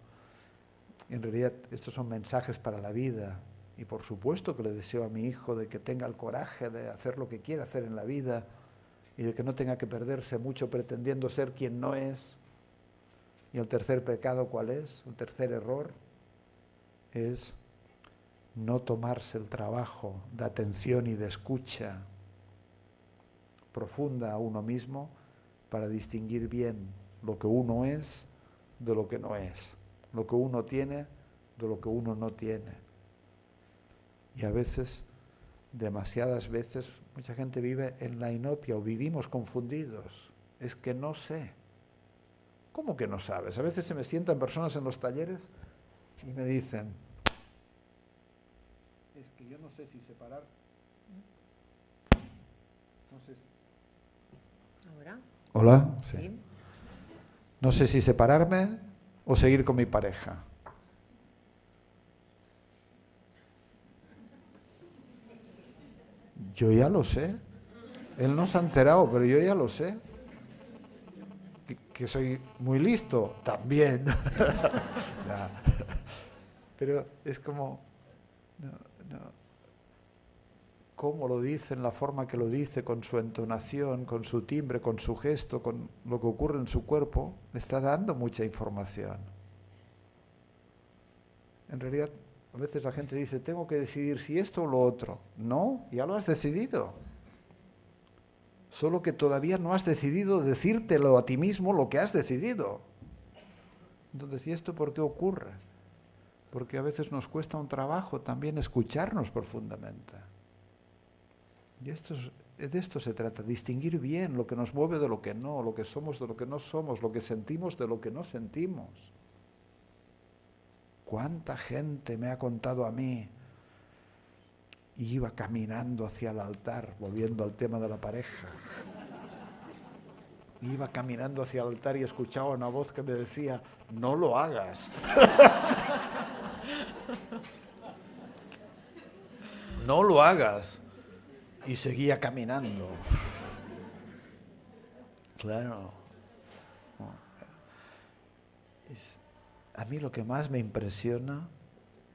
En realidad estos son mensajes para la vida. Y por supuesto que le deseo a mi hijo de que tenga el coraje de hacer lo que quiera hacer en la vida y de que no tenga que perderse mucho pretendiendo ser quien no es. Y el tercer pecado, ¿cuál es? El tercer error es no tomarse el trabajo de atención y de escucha profunda a uno mismo para distinguir bien lo que uno es de lo que no es, lo que uno tiene de lo que uno no tiene. Y a veces, demasiadas veces, mucha gente vive en la inopia o vivimos confundidos. Es que no sé. ¿Cómo que no sabes? A veces se me sientan personas en los talleres y me dicen, es que yo no sé si separar. No sé si... ¿Ahora? Hola. Sí. Sí. No sé si separarme o seguir con mi pareja. Yo ya lo sé. Él no se ha enterado, pero yo ya lo sé. Que soy muy listo, también. Pero es como... cómo lo dice, en la forma que lo dice, con su entonación, con su timbre, con su gesto, con lo que ocurre en su cuerpo, está dando mucha información. En realidad, a veces la gente dice, tengo que decidir si esto o lo otro. No, ya lo has decidido. Solo que todavía no has decidido decírtelo a ti mismo lo que has decidido. Entonces, ¿y esto por qué ocurre? porque a veces nos cuesta un trabajo también escucharnos profundamente. Y de esto se trata, distinguir bien lo que nos mueve de lo que no, lo que somos de lo que no somos, lo que sentimos de lo que no sentimos. ¿Cuánta gente me ha contado a mí? Y iba caminando hacia el altar, volviendo al tema de la pareja. Iba caminando hacia el altar y escuchaba una voz que me decía, no lo hagas. No lo hagas. Y seguía caminando. Claro. A mí lo que más me impresiona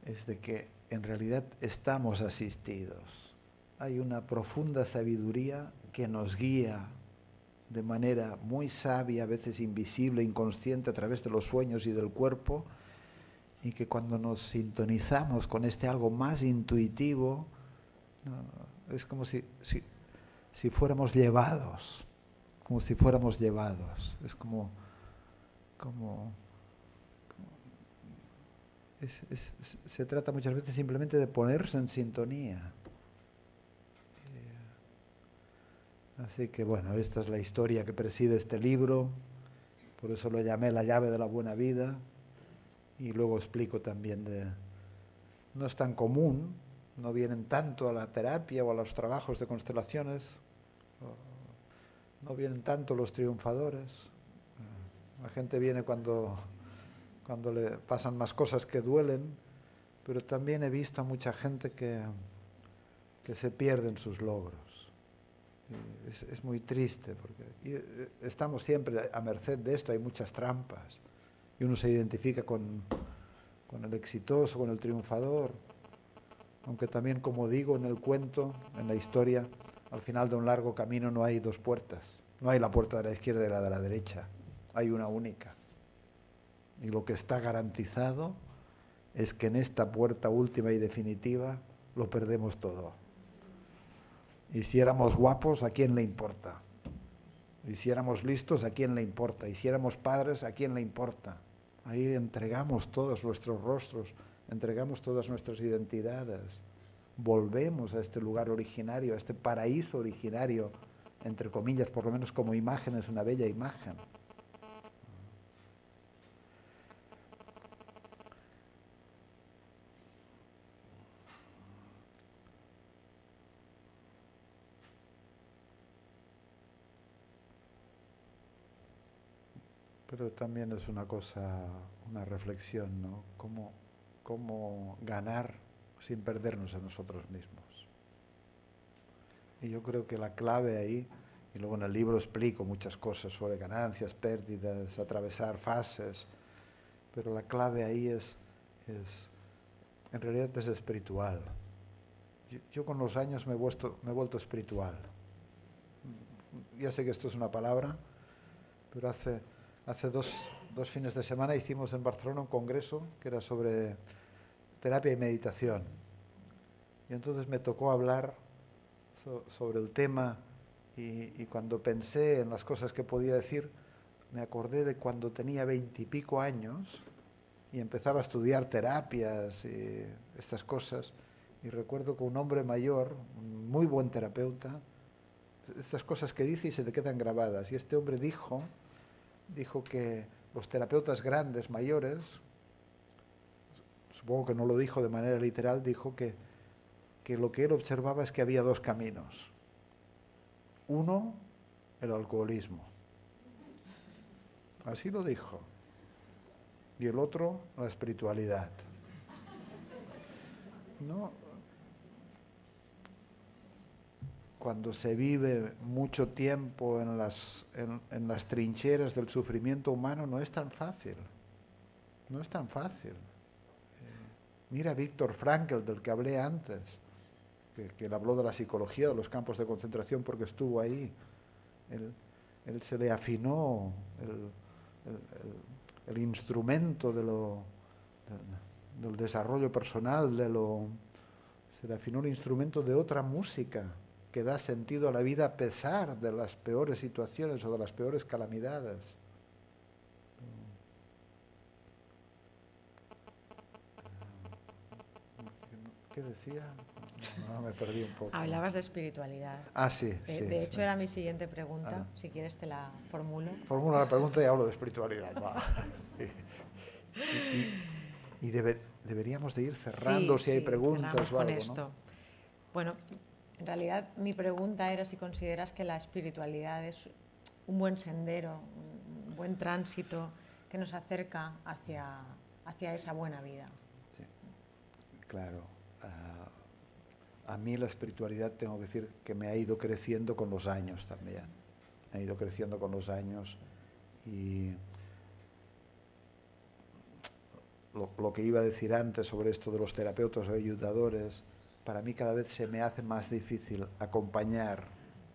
es de que en realidad estamos asistidos. Hay una profunda sabiduría que nos guía de manera muy sabia, a veces invisible, inconsciente, a través de los sueños y del cuerpo, y que cuando nos sintonizamos con este algo más intuitivo, es como si fuéramos llevados, es como se trata muchas veces simplemente de ponerse en sintonía. Así que bueno, esta es la historia que preside este libro, por eso lo llamé La llave de la buena vida, y luego explico también no es tan común, no vienen tanto a la terapia o a los trabajos de constelaciones, no vienen tanto los triunfadores, la gente viene cuando le pasan más cosas que duelen, pero también he visto a mucha gente que se pierde en sus logros. Es muy triste, porque estamos siempre a merced de esto, hay muchas trampas, y uno se identifica con el exitoso, con el triunfador, aunque también, como digo en el cuento, en la historia, al final de un largo camino no hay dos puertas, no hay la puerta de la izquierda y la de la derecha, hay una única. Y lo que está garantizado es que en esta puerta última y definitiva lo perdemos todo. Y si éramos guapos, ¿a quién le importa? Y si éramos listos, ¿a quién le importa? Y si éramos padres, ¿a quién le importa? Ahí entregamos todos nuestros rostros, entregamos todas nuestras identidades. Volvemos a este lugar originario, a este paraíso originario, entre comillas, por lo menos como imagen, es una bella imagen. Pero también es una cosa, una reflexión, ¿no? Cómo ganar sin perdernos a nosotros mismos. Y yo creo que la clave ahí, y luego en el libro explico muchas cosas sobre ganancias, pérdidas, atravesar fases, pero la clave ahí en realidad es espiritual. Yo con los años me he vuelto espiritual. Ya sé que esto es una palabra, pero hace dos fines de semana hicimos en Barcelona un congreso que era sobre terapia y meditación. Y entonces me tocó hablar sobre el tema y cuando pensé en las cosas que podía decir, me acordé de cuando tenía 20 y pico años y empezaba a estudiar terapias y estas cosas. Y recuerdo que un hombre mayor, un muy buen terapeuta, estas cosas que dice y se te quedan grabadas. Y este hombre dijo que los terapeutas grandes, mayores, supongo que no lo dijo de manera literal, dijo que lo que él observaba es que había dos caminos. Uno, el alcoholismo. Así lo dijo. Y el otro, la espiritualidad. ¿No? Cuando se vive mucho tiempo en las trincheras del sufrimiento humano, no es tan fácil. No es tan fácil. Mira a Viktor Frankl, del que hablé antes, que él habló de la psicología de los campos de concentración porque estuvo ahí. Él se le afinó el instrumento del desarrollo personal, se le afinó el instrumento de otra música que da sentido a la vida a pesar de las peores situaciones o de las peores calamidades. ¿Qué decía? No, me perdí un poco. Hablabas de espiritualidad. Ah, sí. De hecho, sí. era mi siguiente pregunta. Si quieres te la formulo. Formula la pregunta y hablo de espiritualidad. Va. Y deberíamos de ir cerrando si hay preguntas o con algo, esto. ¿no? Bueno, en realidad mi pregunta era si consideras que la espiritualidad es un buen sendero, un buen tránsito que nos acerca hacia esa buena vida. Sí, claro. A mí la espiritualidad, tengo que decir, que me ha ido creciendo con los años también. Ha ido creciendo con los años y lo que iba a decir antes sobre esto de los terapeutas o ayudadores, para mí cada vez se me hace más difícil acompañar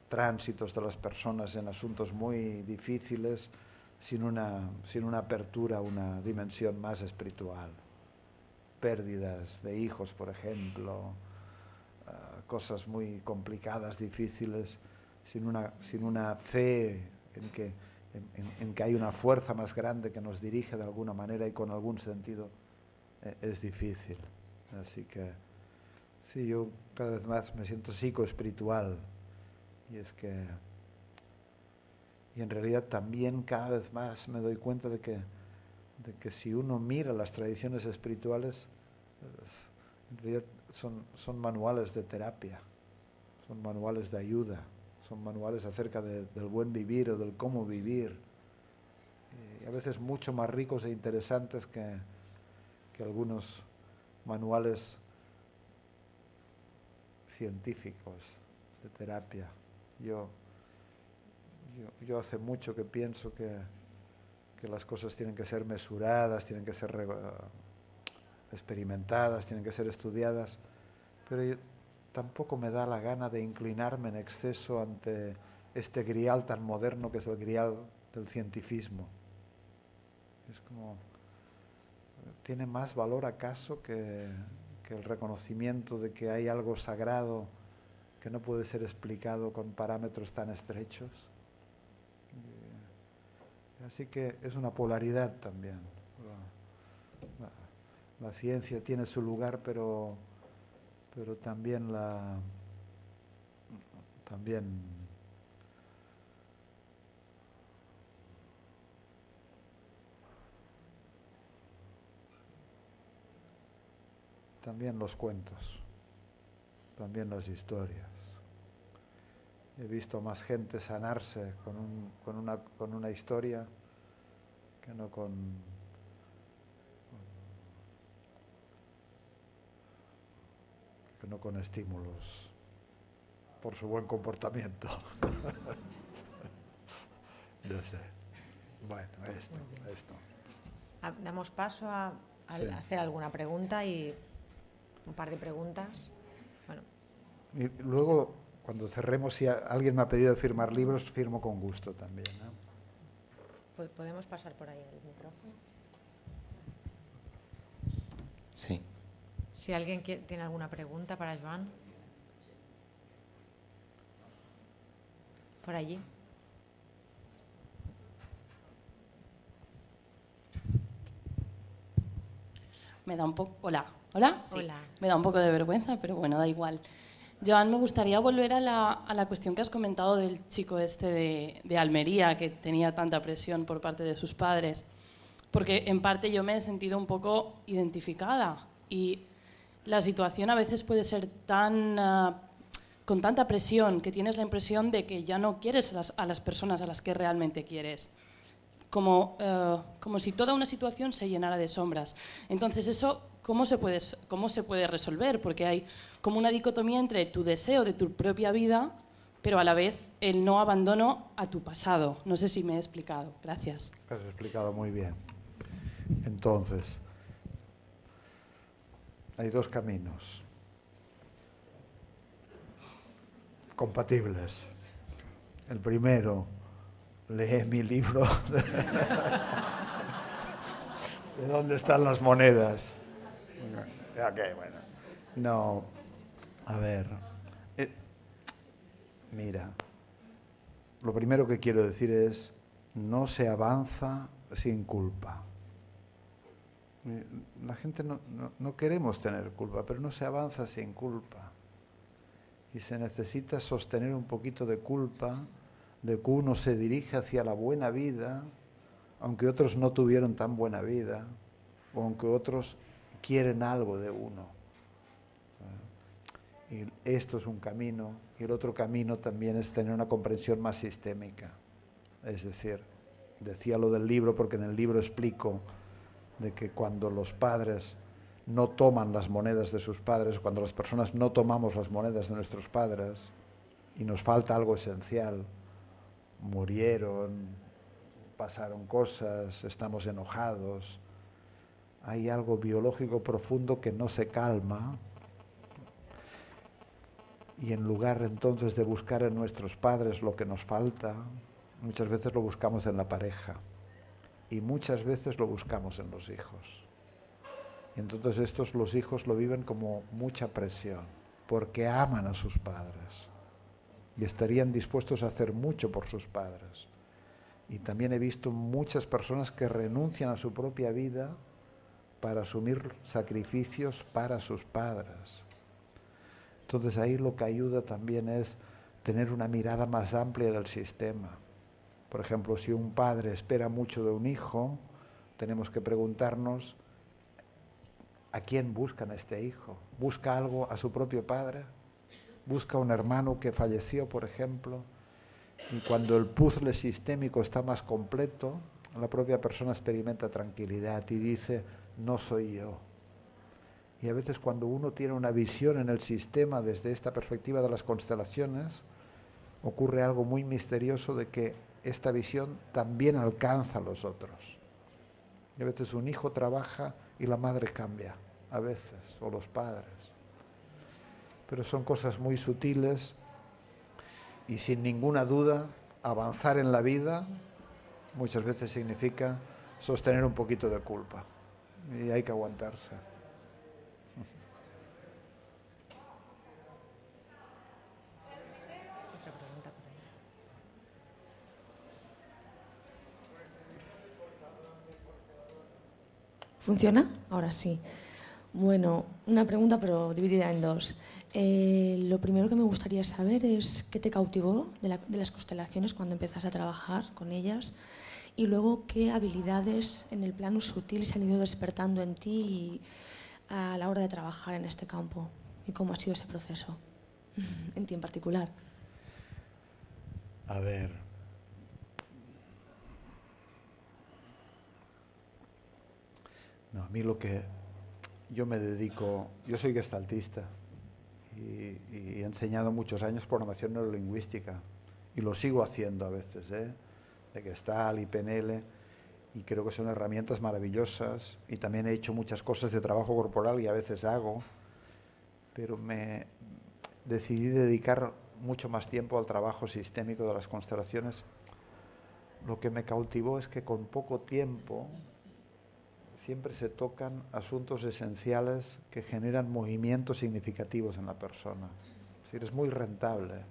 tránsitos de las personas en asuntos muy difíciles sin una apertura, una dimensión más espiritual. Pérdidas de hijos, por ejemplo, cosas muy complicadas, difíciles, sin una fe en que hay una fuerza más grande que nos dirige de alguna manera y con algún sentido, es difícil. Así que sí, yo cada vez más me siento psicoespiritual. Y en realidad también cada vez más me doy cuenta de que si uno mira las tradiciones espirituales, en realidad son manuales de terapia, son manuales de ayuda, son manuales acerca del buen vivir o del cómo vivir, y a veces mucho más ricos e interesantes que algunos manuales científicos de terapia. Yo hace mucho que pienso que las cosas tienen que ser mesuradas, tienen que ser experimentadas, tienen que ser estudiadas, pero tampoco me da la gana de inclinarme en exceso ante este grial tan moderno que es el grial del cientifismo. Es como, ¿tiene más valor acaso que el reconocimiento de que hay algo sagrado que no puede ser explicado con parámetros tan estrechos? Así que es una polaridad también. La ciencia tiene su lugar, pero también los cuentos, también las historias. He visto más gente sanarse con una historia que no con estímulos por su buen comportamiento. No sé. Bueno, esto. Damos paso a hacer alguna pregunta y un par de preguntas. Bueno. Y luego, cuando cerremos, si alguien me ha pedido firmar libros, firmo con gusto también, ¿no? ¿Podemos pasar por ahí el micrófono? Sí. Si alguien tiene alguna pregunta para Joan. Por allí. Me da un poco... Hola. ¿Hola? Sí. Hola. Me da un poco de vergüenza, pero bueno, da igual. Joan, me gustaría volver a la cuestión que has comentado del chico este de Almería, que tenía tanta presión por parte de sus padres, porque en parte yo me he sentido un poco identificada y la situación a veces puede ser con tanta presión que tienes la impresión de que ya no quieres a las personas a las que realmente quieres, como si toda una situación se llenara de sombras. Entonces eso, ¿cómo se puede resolver? Porque hay como una dicotomía entre tu deseo de tu propia vida, pero a la vez el no abandono a tu pasado. No sé si me he explicado. Gracias. Has explicado muy bien. Entonces, hay dos caminos compatibles. El primero, lee mi libro ¿De dónde están las monedas? Okay, bueno. No, a ver, mira, lo primero que quiero decir es, no se avanza sin culpa. La gente no queremos tener culpa, pero no se avanza sin culpa. Y se necesita sostener un poquito de culpa, de que uno se dirige hacia la buena vida, aunque otros no tuvieron tan buena vida, o aunque otros quieren algo de uno. Y esto es un camino, y el otro camino también es tener una comprensión más sistémica. Es decir, decía lo del libro porque en el libro explico de que cuando los padres no toman las monedas de sus padres, cuando las personas no tomamos las monedas de nuestros padres y nos falta algo esencial, murieron, pasaron cosas, estamos enojados, hay algo biológico profundo que no se calma, y en lugar entonces de buscar en nuestros padres lo que nos falta, muchas veces lo buscamos en la pareja y muchas veces lo buscamos en los hijos. Y entonces los hijos lo viven como mucha presión, porque aman a sus padres y estarían dispuestos a hacer mucho por sus padres. Y también he visto muchas personas que renuncian a su propia vida para asumir sacrificios para sus padres. Entonces ahí lo que ayuda también es tener una mirada más amplia del sistema. Por ejemplo, si un padre espera mucho de un hijo, tenemos que preguntarnos ¿a quién buscan este hijo? ¿Busca algo a su propio padre? ¿Busca un hermano que falleció, por ejemplo? Y cuando el puzzle sistémico está más completo, la propia persona experimenta tranquilidad y dice, no soy yo. Y a veces cuando uno tiene una visión en el sistema desde esta perspectiva de las constelaciones, ocurre algo muy misterioso de que esta visión también alcanza a los otros. Y a veces un hijo trabaja y la madre cambia, a veces, o los padres. Pero son cosas muy sutiles y sin ninguna duda avanzar en la vida muchas veces significa sostener un poquito de culpa y hay que aguantarse. ¿Funciona? Ahora sí. Bueno, una pregunta pero dividida en dos. Lo primero que me gustaría saber es qué te cautivó de las constelaciones cuando empezaste a trabajar con ellas y luego qué habilidades en el plano sutil se han ido despertando en ti a la hora de trabajar en este campo y cómo ha sido ese proceso en ti en particular. A ver, no, a mí lo que yo me dedico, yo soy gestaltista y he enseñado muchos años programación neurolingüística y lo sigo haciendo a veces, de Gestalt y PNL, y creo que son herramientas maravillosas y también he hecho muchas cosas de trabajo corporal y a veces hago, pero me decidí dedicar mucho más tiempo al trabajo sistémico de las constelaciones. Lo que me cautivó es que con poco tiempo siempre se tocan asuntos esenciales que generan movimientos significativos en la persona. Es decir, es muy rentable.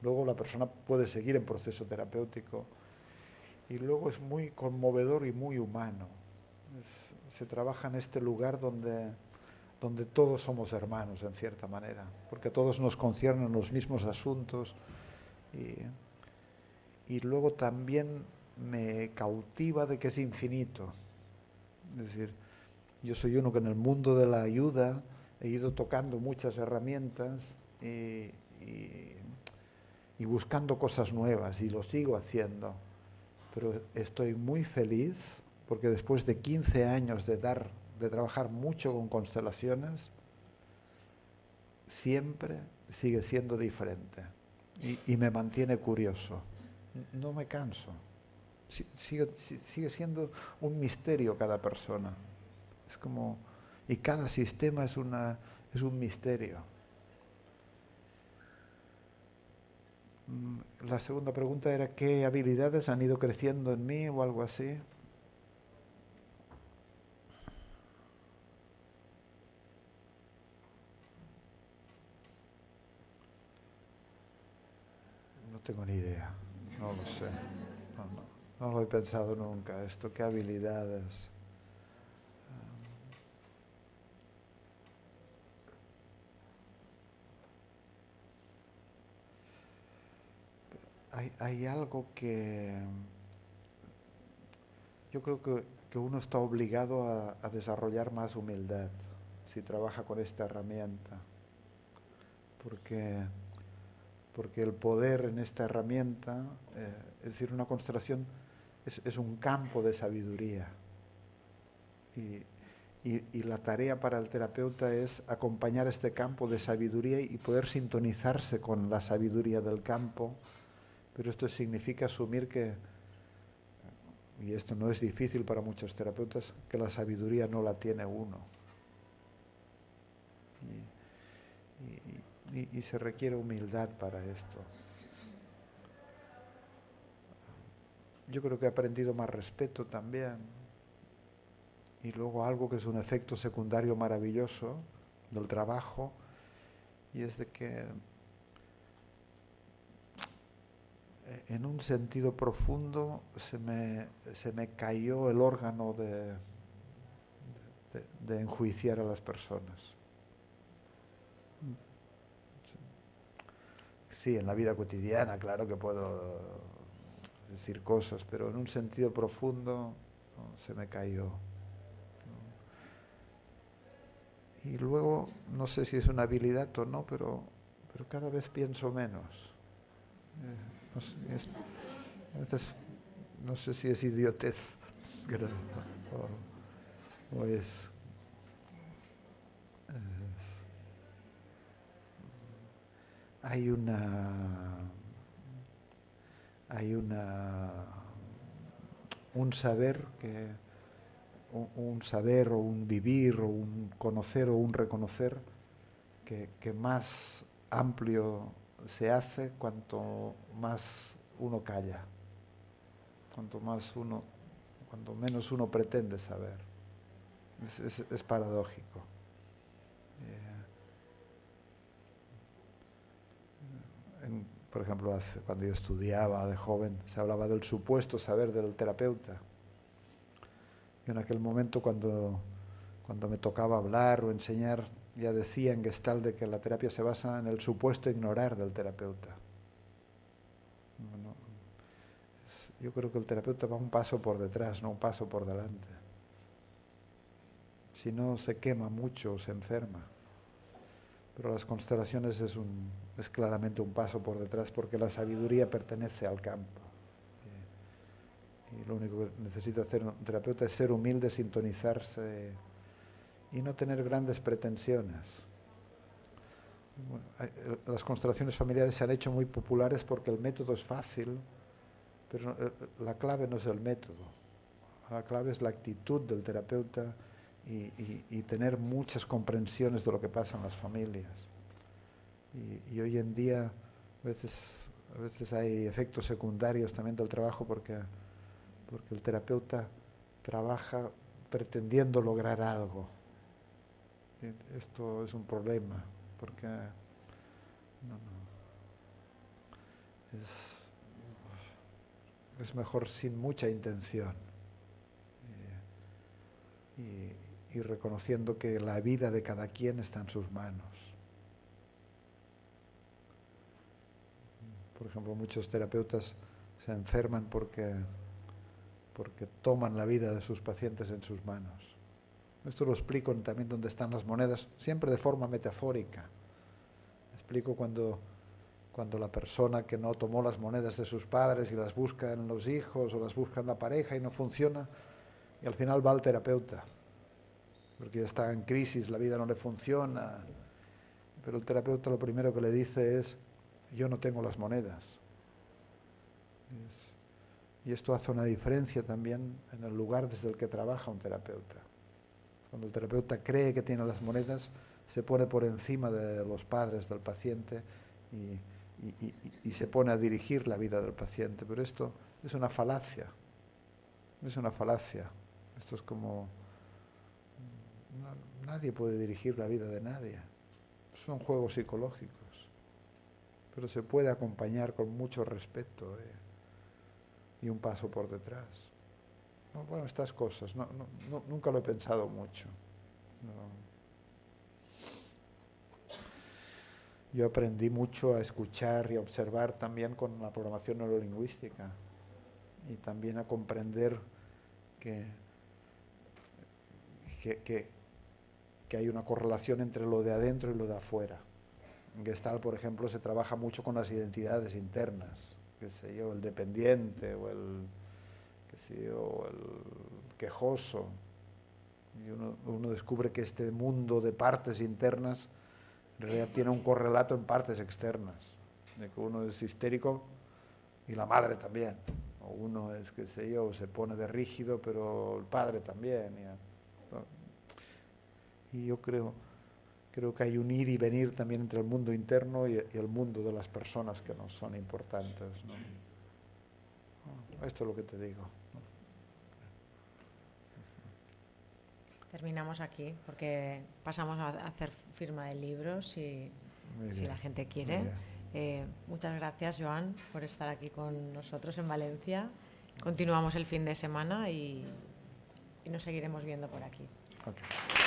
Luego la persona puede seguir en proceso terapéutico y luego es muy conmovedor y muy humano. Se trabaja en este lugar donde todos somos hermanos, en cierta manera, porque todos nos conciernen los mismos asuntos. Y luego también me cautiva de que es infinito. Es decir, yo soy uno que en el mundo de la ayuda he ido tocando muchas herramientas y buscando cosas nuevas y lo sigo haciendo. Pero estoy muy feliz porque después de 15 años de trabajar mucho con constelaciones, siempre sigue siendo diferente y me mantiene curioso. No me canso. Sigue siendo un misterio cada persona. Es como, y cada sistema es un misterio. La segunda pregunta era ¿qué habilidades han ido creciendo en mí o algo así? No tengo ni idea, no lo sé. No lo he pensado nunca esto, qué habilidades. hay algo que yo creo que uno está obligado a desarrollar más humildad si trabaja con esta herramienta, porque el poder en esta herramienta, es decir, una constelación es un campo de sabiduría, y la tarea para el terapeuta es acompañar este campo de sabiduría y poder sintonizarse con la sabiduría del campo, pero esto significa asumir que, y esto no es difícil para muchos terapeutas, que la sabiduría no la tiene uno. Y se requiere humildad para esto. Yo creo que he aprendido más respeto también. Y luego algo que es un efecto secundario maravilloso del trabajo, y es de que en un sentido profundo se me cayó el órgano de enjuiciar a las personas. Sí, en la vida cotidiana, claro que puedo decir cosas, pero en un sentido profundo se me cayó. Y luego, no sé si es una habilidad o no, pero cada vez pienso menos. No sé, no sé si es idiotez o es... Hay un saber un saber o un vivir o un conocer o un reconocer que más amplio se hace cuanto más uno calla, cuanto menos uno pretende saber. Es paradójico. Por ejemplo, cuando yo estudiaba de joven, se hablaba del supuesto saber del terapeuta. Y en aquel momento, cuando me tocaba hablar o enseñar, ya decía en Gestalt de que la terapia se basa en el supuesto ignorar del terapeuta. Bueno, yo creo que el terapeuta va un paso por detrás, no un paso por delante. Si no, se quema mucho o se enferma. Pero las constelaciones es claramente un paso por detrás, porque la sabiduría pertenece al campo. Y lo único que necesita hacer un terapeuta es ser humilde, sintonizarse y no tener grandes pretensiones. Las constelaciones familiares se han hecho muy populares porque el método es fácil, pero la clave no es el método. La clave es la actitud del terapeuta y tener muchas comprensiones de lo que pasa en las familias. Y hoy en día a veces hay efectos secundarios también del trabajo porque el terapeuta trabaja pretendiendo lograr algo. Esto es un problema porque es mejor sin mucha intención y reconociendo que la vida de cada quien está en sus manos. Por ejemplo, muchos terapeutas se enferman porque toman la vida de sus pacientes en sus manos. Esto lo explico también donde están las monedas, siempre de forma metafórica. Explico cuando la persona que no tomó las monedas de sus padres y las busca en los hijos o las busca en la pareja y no funciona, y al final va al terapeuta, porque ya está en crisis, la vida no le funciona, pero el terapeuta lo primero que le dice es: yo no tengo las monedas. Y esto hace una diferencia también en el lugar desde el que trabaja un terapeuta. Cuando el terapeuta cree que tiene las monedas, se pone por encima de los padres del paciente y se pone a dirigir la vida del paciente. Pero esto es una falacia. Es una falacia. Esto es como... nadie puede dirigir la vida de nadie. Son juegos psicológicos. Pero se puede acompañar con mucho respeto y un paso por detrás. Bueno, estas cosas, nunca lo he pensado mucho. Yo aprendí mucho a escuchar y a observar también con la programación neurolingüística y también a comprender que hay una correlación entre lo de adentro y lo de afuera. En Gestalt, por ejemplo, se trabaja mucho con las identidades internas, qué sé yo, el dependiente o el quejoso. Y uno descubre que este mundo de partes internas en realidad tiene un correlato en partes externas, de que uno es histérico y la madre también, o uno es, qué sé yo, se pone de rígido, pero el padre también. Y yo creo que hay un ir y venir también entre el mundo interno y el mundo de las personas que nos son importantes, ¿no? Esto es lo que te digo, ¿no? Terminamos aquí porque pasamos a hacer firma de libros si la gente quiere. Muchas gracias, Joan, por estar aquí con nosotros en Valencia. Continuamos el fin de semana y nos seguiremos viendo por aquí. Okay.